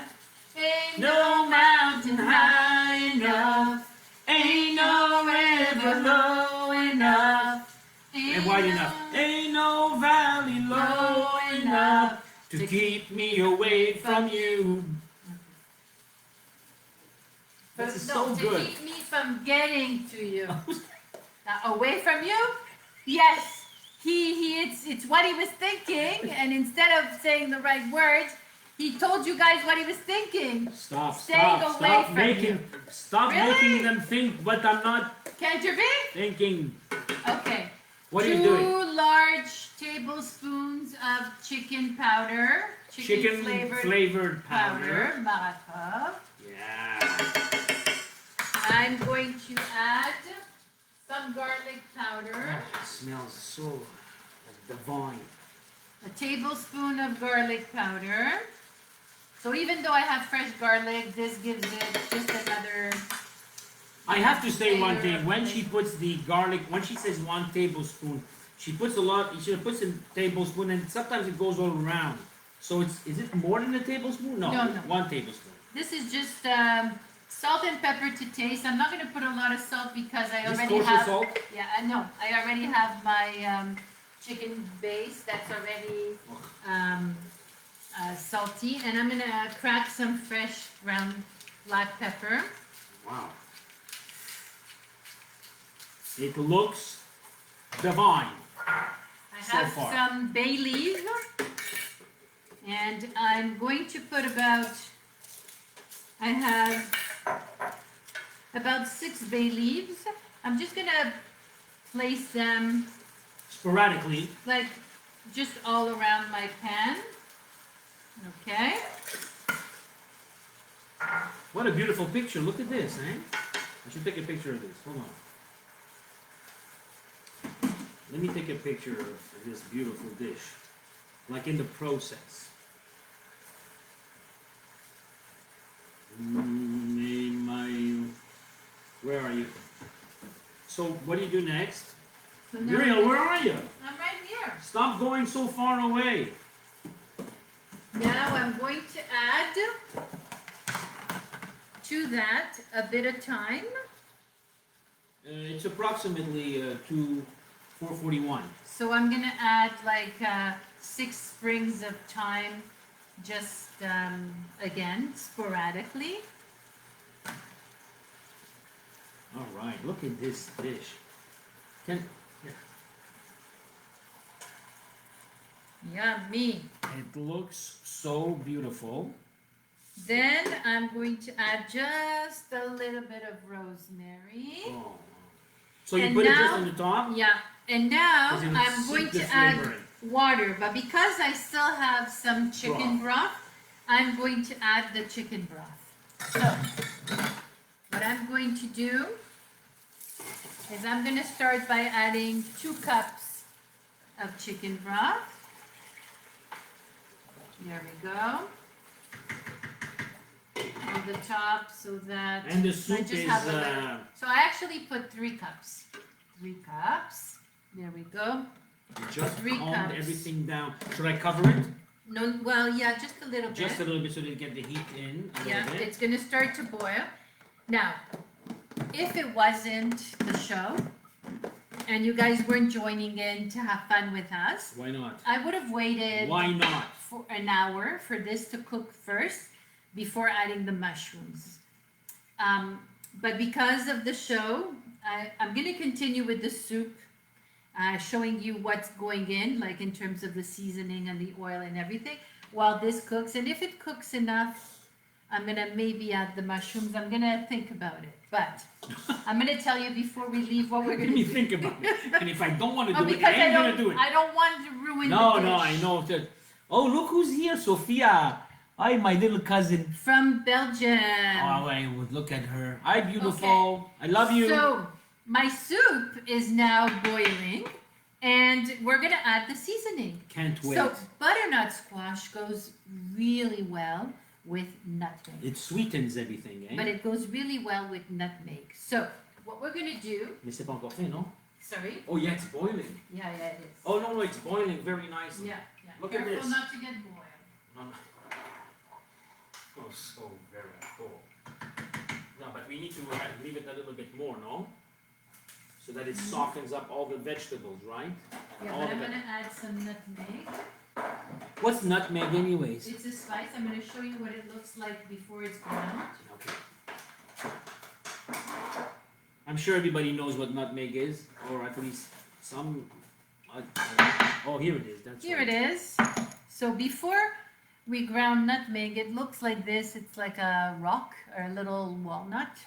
Speaker 1: Ain't
Speaker 2: No mountain high enough. Ain't no river low enough. And wide enough. Ain't no valley low enough to keep me away from you. This is so
Speaker 1: to
Speaker 2: good.
Speaker 1: keep me from getting to you. Away from you? Yes. It's what he was thinking, and instead of saying the right words, he told you guys what he was thinking.
Speaker 2: Stop
Speaker 1: away from
Speaker 2: making,
Speaker 1: you.
Speaker 2: stop
Speaker 1: Really?
Speaker 2: making them think what I'm not
Speaker 1: Can't you be?
Speaker 2: thinking.
Speaker 1: Okay.
Speaker 2: What are you doing?
Speaker 1: 2 large tablespoons of chicken powder.
Speaker 2: Chicken flavored powder.
Speaker 1: Maraka.
Speaker 2: Yeah.
Speaker 1: I'm going to add some garlic powder.
Speaker 2: Oh, it smells so divine.
Speaker 1: A tablespoon of garlic powder. So even though I have fresh garlic, this gives it just another.
Speaker 2: I have to say one
Speaker 1: flavor
Speaker 2: thing. When
Speaker 1: of
Speaker 2: she
Speaker 1: flavor.
Speaker 2: puts the garlic, when she says 1 tablespoon, she puts a lot. She puts a tablespoon, and sometimes it goes all around. So is it more than a tablespoon? No,
Speaker 1: No.
Speaker 2: 1 tablespoon.
Speaker 1: This is just salt and pepper to taste. I'm not going to put a lot of salt because I
Speaker 2: This
Speaker 1: already
Speaker 2: kosher
Speaker 1: have.
Speaker 2: salt?
Speaker 1: Yeah, I know. I already have my chicken base that's already salty, and I'm gonna crack some fresh ground black pepper.
Speaker 2: Wow. It looks divine.
Speaker 1: I
Speaker 2: So
Speaker 1: have
Speaker 2: far.
Speaker 1: some bay leaves, and I'm going to put I have about 6 bay leaves. I'm just gonna place them
Speaker 2: Sporadically.
Speaker 1: like just all around my pan. Okay.
Speaker 2: What a beautiful picture. Look at this, eh? I should take a picture of this. Hold on. Let me take a picture of this beautiful dish. Like in the process. Where are you? So, what do you do next?
Speaker 1: So now
Speaker 2: Muriel, where are you?
Speaker 1: I'm right here.
Speaker 2: Stop going so far away.
Speaker 1: Now I'm going to add to that a bit of thyme.
Speaker 2: It's approximately 4:41.
Speaker 1: So I'm gonna add like 6 sprigs of thyme, just again sporadically.
Speaker 2: All right, look at this dish. Here.
Speaker 1: Yummy.
Speaker 2: It looks so beautiful.
Speaker 1: Then I'm going to add just a little bit of rosemary.
Speaker 2: Oh. So you
Speaker 1: And
Speaker 2: put it just
Speaker 1: now-
Speaker 2: on the top?
Speaker 1: Yeah, and now
Speaker 2: Because it'll
Speaker 1: I'm
Speaker 2: seep
Speaker 1: going
Speaker 2: the
Speaker 1: to add
Speaker 2: flavor in.
Speaker 1: water, but because I still have some chicken broth, I'm going to add the chicken broth. So, what I'm going to do is I'm going to start by adding 2 cups of chicken broth. There we go. On the top so that
Speaker 2: And the
Speaker 1: I
Speaker 2: soup
Speaker 1: just
Speaker 2: is
Speaker 1: have a little. So I actually put 3 cups. 3 cups. There we go.
Speaker 2: just
Speaker 1: 3
Speaker 2: calmed
Speaker 1: cups.
Speaker 2: everything down. Should I cover it?
Speaker 1: No, well, yeah, just a little bit.
Speaker 2: Just a little bit so they get the heat in a
Speaker 1: Yeah,
Speaker 2: little bit.
Speaker 1: it's gonna start to boil. Now, if it wasn't the show, and you guys weren't joining in to have fun with us,
Speaker 2: Why not?
Speaker 1: I would have waited
Speaker 2: Why not?
Speaker 1: for an hour for this to cook first before adding the mushrooms. But because of the show, I'm going to continue with the soup, showing you what's going in, like in terms of the seasoning and the oil and everything, while this cooks. And if it cooks enough, I'm going to maybe add the mushrooms. I'm going to think about it. But I'm going to tell you before we leave what we're going to do.
Speaker 2: Let me think about it. And if I don't want to do it,
Speaker 1: because
Speaker 2: I ain't going to do it.
Speaker 1: I don't want to ruin
Speaker 2: No,
Speaker 1: the dish.
Speaker 2: no, I know. Oh, look who's here, Sophia. Hi, my little cousin.
Speaker 1: From Belgium.
Speaker 2: Oh, I would look at her. Hi, beautiful. I love you.
Speaker 1: So, my soup is now boiling, and we're going to add the seasoning.
Speaker 2: Can't wait.
Speaker 1: So, butternut squash goes really well with nutmeg.
Speaker 2: It sweetens everything, eh?
Speaker 1: But it goes really well with nutmeg. So, what we're going to do...
Speaker 2: Mais c'est pas encore fait, non?
Speaker 1: Sorry?
Speaker 2: Oh, yeah, it's boiling.
Speaker 1: Yeah, it is.
Speaker 2: Oh, no, it's boiling very nicely.
Speaker 1: Yeah.
Speaker 2: Look at
Speaker 1: Careful
Speaker 2: this.
Speaker 1: not to get boiled.
Speaker 2: No, no. Oh, so very cool. No, but we need to leave it a little bit more, no? So that it softens up all the vegetables, right?
Speaker 1: Yeah,
Speaker 2: All
Speaker 1: but
Speaker 2: the
Speaker 1: I'm going to add some nutmeg.
Speaker 2: What's nutmeg anyways?
Speaker 1: It's a spice. I'm going to show you what it looks like before it's ground.
Speaker 2: Okay. I'm sure everybody knows what nutmeg is, or at least some. Oh, here it is. That's
Speaker 1: Here
Speaker 2: right.
Speaker 1: it is. So before we ground nutmeg, it looks like this. It's like a rock or a little walnut.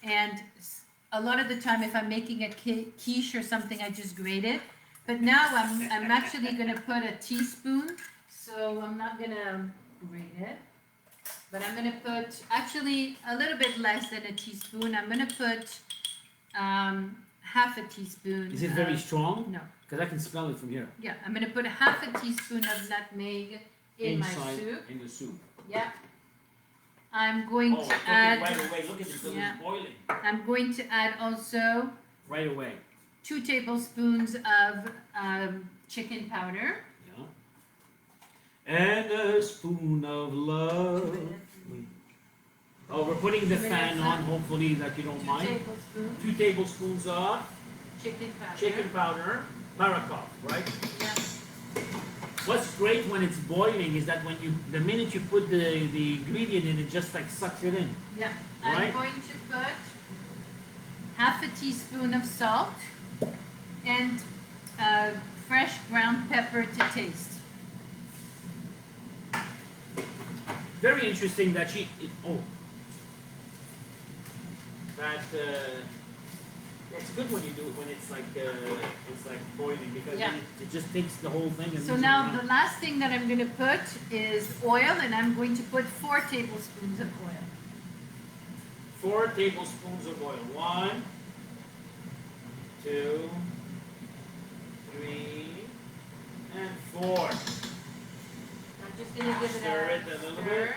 Speaker 1: And a lot of the time, if I'm making a quiche or something, I just grate it. But now I'm actually going to put a teaspoon. So I'm not going to grate it. But I'm going to put actually a little bit less than a teaspoon. I'm going to put half a teaspoon.
Speaker 2: Is it very strong?
Speaker 1: No.
Speaker 2: Because I can smell it from here.
Speaker 1: Yeah, I'm going to put half a teaspoon of nutmeg in my soup.
Speaker 2: In the soup.
Speaker 1: Yeah. I'm going to add.
Speaker 2: Right away. Look at this.
Speaker 1: Yeah.
Speaker 2: It's boiling.
Speaker 1: I'm going to add also
Speaker 2: Right away.
Speaker 1: 2 tablespoons of chicken powder.
Speaker 2: Yeah. And a spoon of love. Oh, we're putting the fan on. Hopefully that you don't
Speaker 1: 2
Speaker 2: mind.
Speaker 1: tablespoons
Speaker 2: 2 tablespoons of
Speaker 1: chicken powder.
Speaker 2: chicken powder. Parakoff, right?
Speaker 1: Yeah.
Speaker 2: What's great when it's boiling is that when the minute you put the ingredient in, it just like sucks it in.
Speaker 1: Yeah.
Speaker 2: Right.
Speaker 1: I'm going to put half a teaspoon of salt and fresh ground pepper to taste.
Speaker 2: Very interesting that it's good when you do it when it's like boiling because
Speaker 1: Yeah.
Speaker 2: then it just takes the whole thing and
Speaker 1: So
Speaker 2: moves it
Speaker 1: now
Speaker 2: around.
Speaker 1: the last thing that I'm going to put is oil, and I'm going to put 4 tablespoons of oil.
Speaker 2: 4 tablespoons of oil. 1, 2, 3, and 4.
Speaker 1: I'm just going to give it
Speaker 2: Stir it a little bit.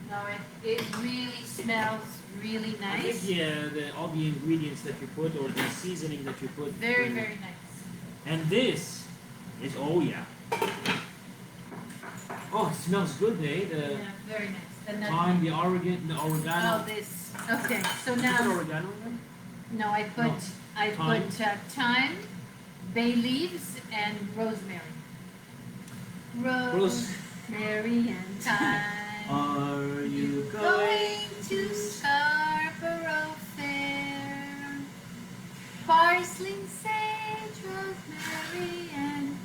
Speaker 1: Now it really smells really
Speaker 2: I
Speaker 1: nice.
Speaker 2: think all the ingredients that you put or the seasoning that you put.
Speaker 1: Very, very nice.
Speaker 2: And this is Oh, it smells good, eh? The
Speaker 1: Yeah, very nice. The
Speaker 2: thyme,
Speaker 1: nutmeg.
Speaker 2: the oregano.
Speaker 1: Oh, this. Okay, so
Speaker 2: You put
Speaker 1: now,
Speaker 2: oregano in them?
Speaker 1: no, I put
Speaker 2: Thyme.
Speaker 1: thyme, bay leaves, and rosemary. Rosemary and thyme.
Speaker 2: Are you
Speaker 1: Going to Scarborough Fair? Parsley, sage, rosemary, and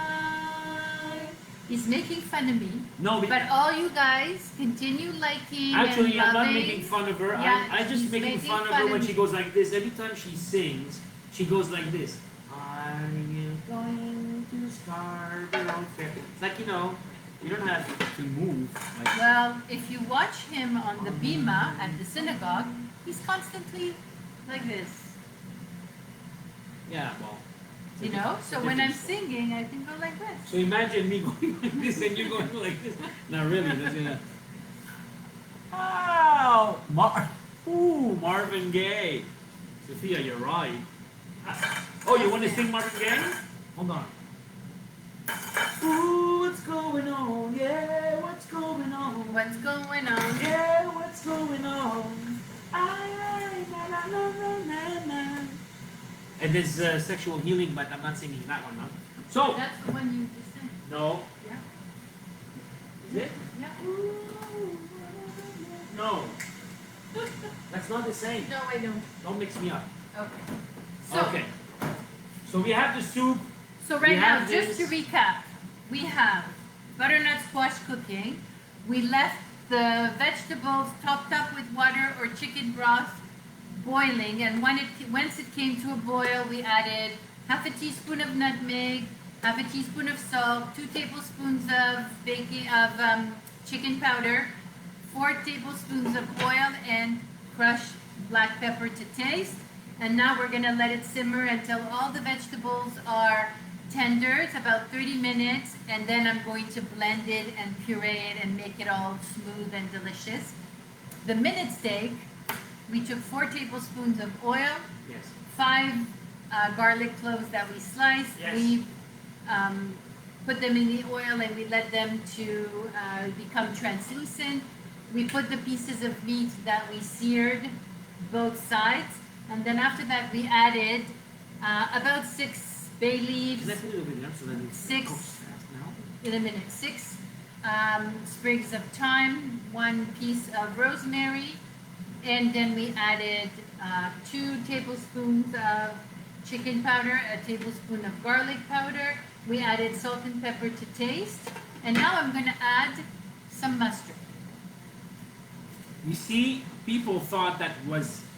Speaker 1: thyme. He's making fun of me.
Speaker 2: No,
Speaker 1: But all you guys continue liking
Speaker 2: actually,
Speaker 1: and
Speaker 2: I'm not
Speaker 1: loving.
Speaker 2: making fun of her.
Speaker 1: Yeah,
Speaker 2: I'm just
Speaker 1: he's
Speaker 2: making fun of her when she goes like this. Every time she sings, she goes like this. Are you going to Scarborough Fair? It's like, you don't have to move. Like,
Speaker 1: Well, if you watch him on the bima at the synagogue, he's constantly like this.
Speaker 2: yeah, well.
Speaker 1: You know? So when I'm singing, I can go like this.
Speaker 2: So imagine me going like this and you going like this. Not really. That's gonna. Oh, Marvin Gaye. Sophia, you're right. Oh, you want to sing Marvin Gaye? Hold on. Ooh, what's going on? Yeah, what's going on?
Speaker 1: What's going on?
Speaker 2: Yeah, what's going on? Na, na, na, na, na. And there's sexual healing, but I'm not singing that one, huh? So,
Speaker 1: That's the one you just sent.
Speaker 2: no.
Speaker 1: Yeah.
Speaker 2: Is it?
Speaker 1: Yeah.
Speaker 2: No. That's not the same.
Speaker 1: No, I don't.
Speaker 2: Don't mix me up.
Speaker 1: Okay. So,
Speaker 2: Okay. So we have the soup.
Speaker 1: So
Speaker 2: We
Speaker 1: right now,
Speaker 2: have
Speaker 1: just to
Speaker 2: this.
Speaker 1: recap, we have butternut squash cooking. We left the vegetables topped up with water or chicken broth boiling, and once it came to a boil, we added half a teaspoon of nutmeg, half a teaspoon of salt, 2 tablespoons of chicken powder, 4 tablespoons of oil, and crushed black pepper to taste. And now we're gonna let it simmer until all the vegetables are tender. It's about 30 minutes, and then I'm going to blend it and puree it and make it all smooth and delicious. The minute steak, we took 4 tablespoons of oil,
Speaker 2: Yes.
Speaker 1: 5 garlic cloves that we sliced.
Speaker 2: Yes.
Speaker 1: We put them in the oil and we let them to become translucent. We put the pieces of meat that we seared both sides, and then after that we added about 6 bay leaves.
Speaker 2: Let me do it again so that it
Speaker 1: 6
Speaker 2: cooks fast now.
Speaker 1: in a minute. 6 sprigs of thyme, 1 piece of rosemary, and then we added 2 tablespoons of chicken powder, a tablespoon of garlic powder. We added salt and pepper to taste, and now I'm going to add some mustard.
Speaker 2: You see, people thought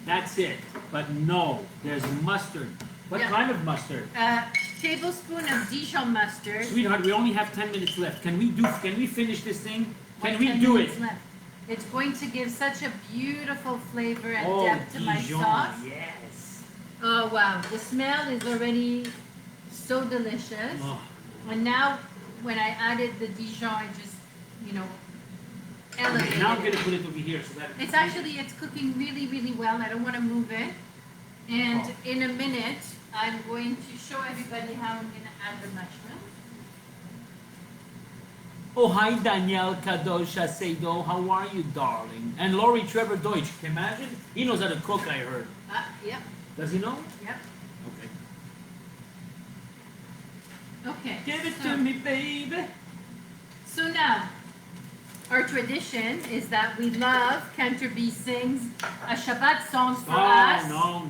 Speaker 2: that's it, but no, there's mustard. What
Speaker 1: Yeah.
Speaker 2: kind of mustard?
Speaker 1: A tablespoon of Dijon mustard.
Speaker 2: Sweetheart, we only have 10 minutes left. Can we finish this thing? Can
Speaker 1: Like
Speaker 2: we
Speaker 1: 10
Speaker 2: do
Speaker 1: minutes
Speaker 2: it?
Speaker 1: left. It's going to give such a beautiful flavor and
Speaker 2: Oh,
Speaker 1: depth to my
Speaker 2: Dijon,
Speaker 1: sauce.
Speaker 2: yes.
Speaker 1: Oh wow, the smell is already so delicious.
Speaker 2: Oh,
Speaker 1: And now when I added the Dijon, I just, elevated
Speaker 2: now I'm
Speaker 1: it.
Speaker 2: gonna put it over here so that
Speaker 1: It's cooking really, really well. I don't want to move it. And
Speaker 2: Oh.
Speaker 1: in a minute, I'm going to show everybody how I'm going to add the mushrooms.
Speaker 2: Oh, hi, Danielle Kadosha Seido. How are you, darling? And Laurie Trevor Deutsch. Can you imagine? He knows how to cook, I heard.
Speaker 1: Yep,
Speaker 2: Does he know?
Speaker 1: yep.
Speaker 2: Okay.
Speaker 1: Okay.
Speaker 2: Give it
Speaker 1: so,
Speaker 2: to me, baby.
Speaker 1: So now, our tradition is that we love Canterbury sings a Shabbat song for us.
Speaker 2: No.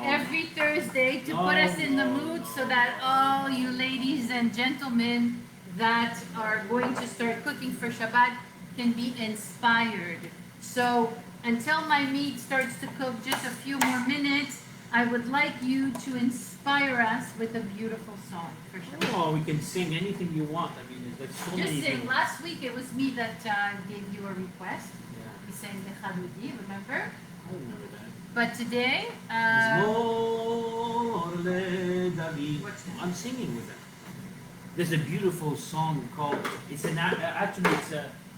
Speaker 1: Every Thursday to
Speaker 2: No,
Speaker 1: put us in the
Speaker 2: no,
Speaker 1: mood
Speaker 2: no.
Speaker 1: so that all you ladies and gentlemen that are going to start cooking for Shabbat can be inspired. So until my meat starts to cook just a few more minutes, I would like you to inspire us with a beautiful song for Shabbat.
Speaker 2: Oh, we can sing anything you want. I mean, there's so
Speaker 1: Just
Speaker 2: many
Speaker 1: sing.
Speaker 2: things.
Speaker 1: Last week it was me that gave you a request.
Speaker 2: Yeah,
Speaker 1: We sang the Chaludi, remember?
Speaker 2: I remember that.
Speaker 1: But today,
Speaker 2: Mizmor leDavid.
Speaker 1: What's that?
Speaker 2: I'm singing with them. There's a beautiful song called. Actually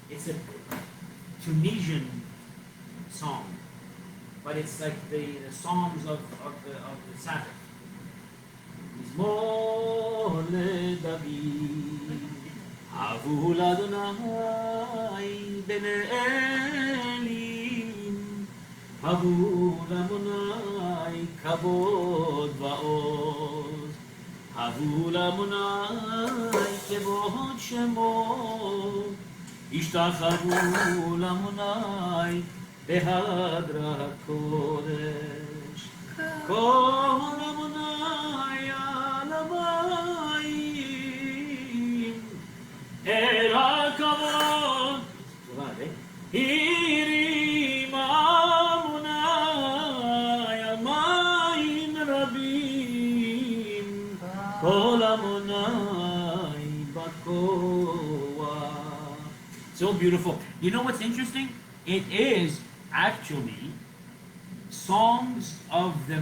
Speaker 2: it's a Tunisian song, but it's like the Psalms of the Sabbath. Mizmor leDavid, Havu l'Adonai ben Elim. Havu l'Adonai kavod va'oz. Havu l'Adonai kavod shemo. Ishtachavu l'Adonai behadra kodesh. Kol Adonai alamayim el hakavod. Hirim Amonai Amayim Rabim Kol Amonai Bakoa. So beautiful. You know what's interesting? It is actually songs of the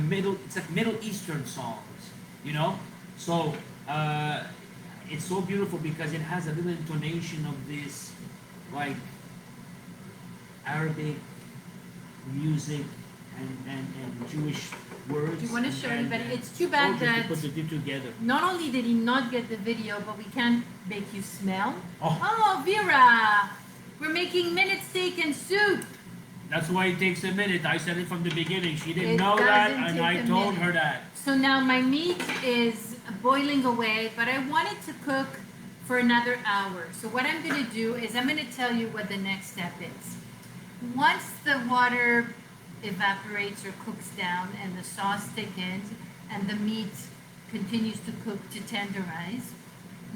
Speaker 2: it's like Middle Eastern songs, So it's so beautiful because it has a little intonation of this, like, Arabic music and Jewish words.
Speaker 1: do you want to show
Speaker 2: and,
Speaker 1: anybody? It's too bad
Speaker 2: just to
Speaker 1: that
Speaker 2: put the two together.
Speaker 1: not only did he not get the video, but we can't make you smell.
Speaker 2: Oh.
Speaker 1: Oh, Vera! We're making minute steak and soup.
Speaker 2: That's why it takes a minute. I said it from the beginning. She didn't
Speaker 1: It
Speaker 2: know that,
Speaker 1: doesn't
Speaker 2: and
Speaker 1: take
Speaker 2: I
Speaker 1: a
Speaker 2: told
Speaker 1: minute.
Speaker 2: her that.
Speaker 1: So now my meat is boiling away, but I want it to cook for another hour. So what I'm going to do is I'm going to tell you what the next step is. Once the water evaporates or cooks down and the sauce thickens and the meat continues to cook to tenderize,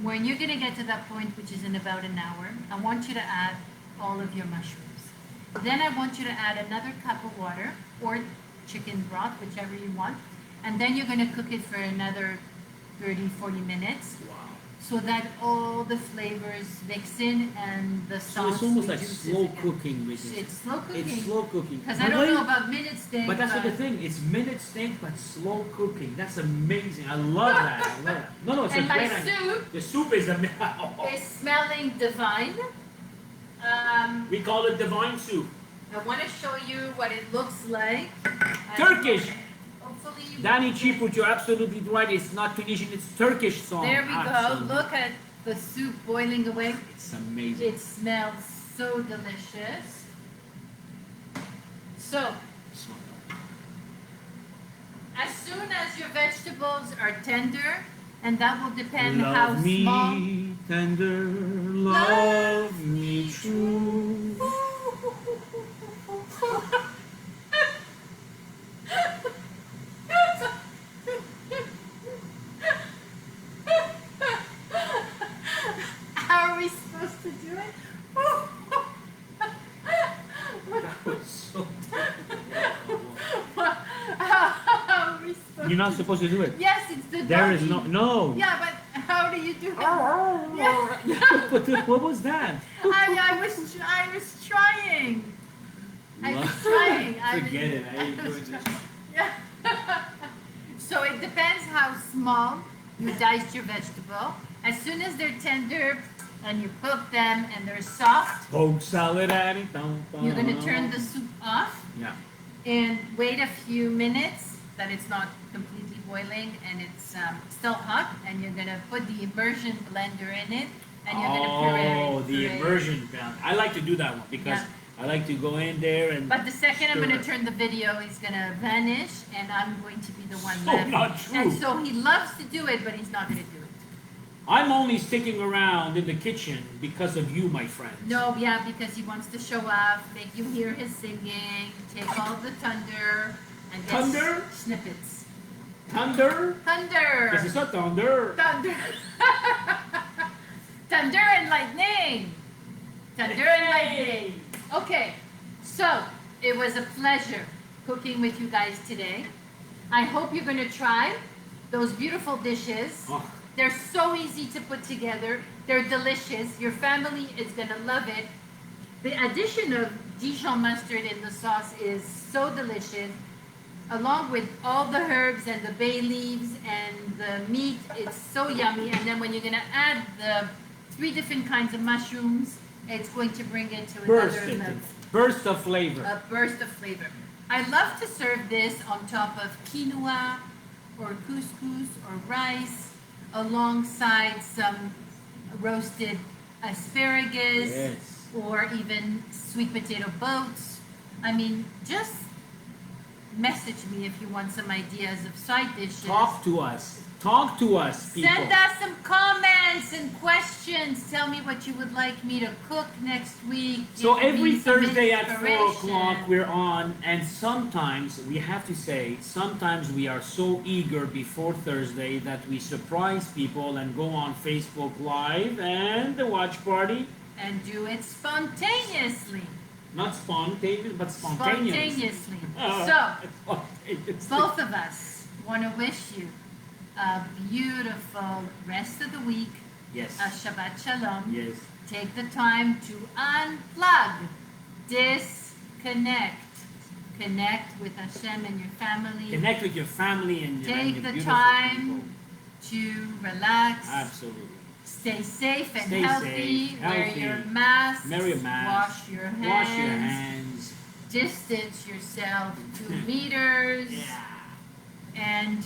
Speaker 1: when you're going to get to that point, which is in about an hour, I want you to add all of your mushrooms. Then I want you to add another cup of water or chicken broth, whichever you want. And then you're going to cook it for another 30-40 minutes.
Speaker 2: Wow.
Speaker 1: So that all the flavors mix in and the sauce.
Speaker 2: So it's almost like
Speaker 1: reduces
Speaker 2: slow
Speaker 1: again.
Speaker 2: cooking with it.
Speaker 1: It's slow cooking.
Speaker 2: It's slow cooking.
Speaker 1: Because I don't know about minute steak.
Speaker 2: But that's the thing. It's minute steak, but slow cooking. That's amazing. I love that. I love that. No, it's
Speaker 1: And
Speaker 2: a
Speaker 1: my
Speaker 2: great idea.
Speaker 1: soup
Speaker 2: The soup is amazing.
Speaker 1: is smelling divine.
Speaker 2: We call it divine soup.
Speaker 1: I want to show you what it looks like.
Speaker 2: Turkish.
Speaker 1: Hopefully you
Speaker 2: Danny Chiput, you're absolutely right. It's not Tunisian. It's Turkish sauce.
Speaker 1: There we
Speaker 2: Absolutely.
Speaker 1: go. Look at the soup boiling away.
Speaker 2: It's amazing.
Speaker 1: It smells so delicious. So, as soon as your vegetables are tender, and that will depend
Speaker 2: love
Speaker 1: how
Speaker 2: me
Speaker 1: small.
Speaker 2: tender, love me true.
Speaker 1: How are we supposed to do it?
Speaker 2: That was so
Speaker 1: How are we supposed
Speaker 2: You're not supposed to do it.
Speaker 1: Yes, it's the
Speaker 2: There is
Speaker 1: doggy.
Speaker 2: no.
Speaker 1: Yeah, but how do you do it?
Speaker 2: But what was that?
Speaker 1: I was trying. I was trying.
Speaker 2: Forget it. I ain't doing this.
Speaker 1: Yeah. So it depends how small you dice your vegetable. As soon as they're tender and you cook them and they're soft,
Speaker 2: Poke salad at it.
Speaker 1: you're going to turn the soup off
Speaker 2: Yeah.
Speaker 1: and wait a few minutes that it's not completely boiling and it's still hot, and you're going to put the immersion blender in it and you're going to
Speaker 2: Oh, the immersion blender. I like to do that one because
Speaker 1: Yeah.
Speaker 2: I like to go in there and.
Speaker 1: But the second I'm going to
Speaker 2: Stir.
Speaker 1: turn the video, he's going to vanish, and I'm going to be the one
Speaker 2: So
Speaker 1: left.
Speaker 2: not true.
Speaker 1: And so he loves to do it, but he's not going to do it.
Speaker 2: I'm only sticking around in the kitchen because of you, my friend.
Speaker 1: No, yeah, because he wants to show off, make you hear his singing, take all the thunder, and get
Speaker 2: Thunder?
Speaker 1: snippets.
Speaker 2: Thunder?
Speaker 1: Thunder!
Speaker 2: This is not thunder.
Speaker 1: Thunder! Thunder and lightning! Thunder and lightning! Okay, so it was a pleasure cooking with you guys today. I hope you're going to try those beautiful dishes.
Speaker 2: Oh,
Speaker 1: They're so easy to put together. They're delicious. Your family is going to love it. The addition of Dijon mustard in the sauce is so delicious. Along with all the herbs and the bay leaves and the meat, it's so yummy. And then when you're going to add the 3 different kinds of mushrooms, it's going to bring it to another level.
Speaker 2: burst of flavor.
Speaker 1: A burst of flavor. I love to serve this on top of quinoa or couscous or rice, alongside some roasted asparagus,
Speaker 2: Yes.
Speaker 1: or even sweet potato boats. I mean, just message me if you want some ideas of side dishes.
Speaker 2: Talk to us. Talk to us, people.
Speaker 1: Send us some comments and questions. Tell me what you would like me to cook next week.
Speaker 2: So
Speaker 1: Give me
Speaker 2: every
Speaker 1: some
Speaker 2: Thursday at 4 o'clock
Speaker 1: inspiration.
Speaker 2: we're on, and sometimes, we have to say, sometimes we are so eager before Thursday that we surprise people and go on Facebook Live and the watch party.
Speaker 1: And do it spontaneously.
Speaker 2: Not spontaneous, but spontaneous.
Speaker 1: Spontaneously.
Speaker 2: So,
Speaker 1: Both of us want to wish you a beautiful rest of the week,
Speaker 2: Yes.
Speaker 1: a Shabbat Shalom.
Speaker 2: Yes.
Speaker 1: Take the time to unplug, disconnect, connect with Hashem and your family.
Speaker 2: Connect with your family and your,
Speaker 1: Take
Speaker 2: and
Speaker 1: the
Speaker 2: your beautiful
Speaker 1: time to relax.
Speaker 2: people. Absolutely.
Speaker 1: Stay safe and
Speaker 2: Stay
Speaker 1: healthy.
Speaker 2: safe,
Speaker 1: Wear
Speaker 2: healthy.
Speaker 1: your mask.
Speaker 2: Wear your mask.
Speaker 1: Wash your hands.
Speaker 2: Wash your hands.
Speaker 1: Distance yourself 2 meters.
Speaker 2: Yeah.
Speaker 1: And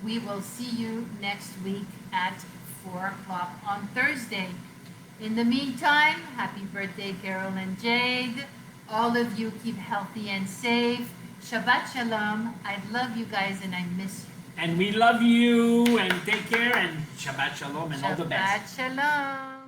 Speaker 1: we will see you next week at 4 o'clock on Thursday. In the meantime, happy birthday, Carol and Jade. All of you keep healthy and safe. Shabbat Shalom. I love you guys and I miss you.
Speaker 2: And we love you and take care and Shabbat Shalom and all the best.
Speaker 1: Shabbat Shalom.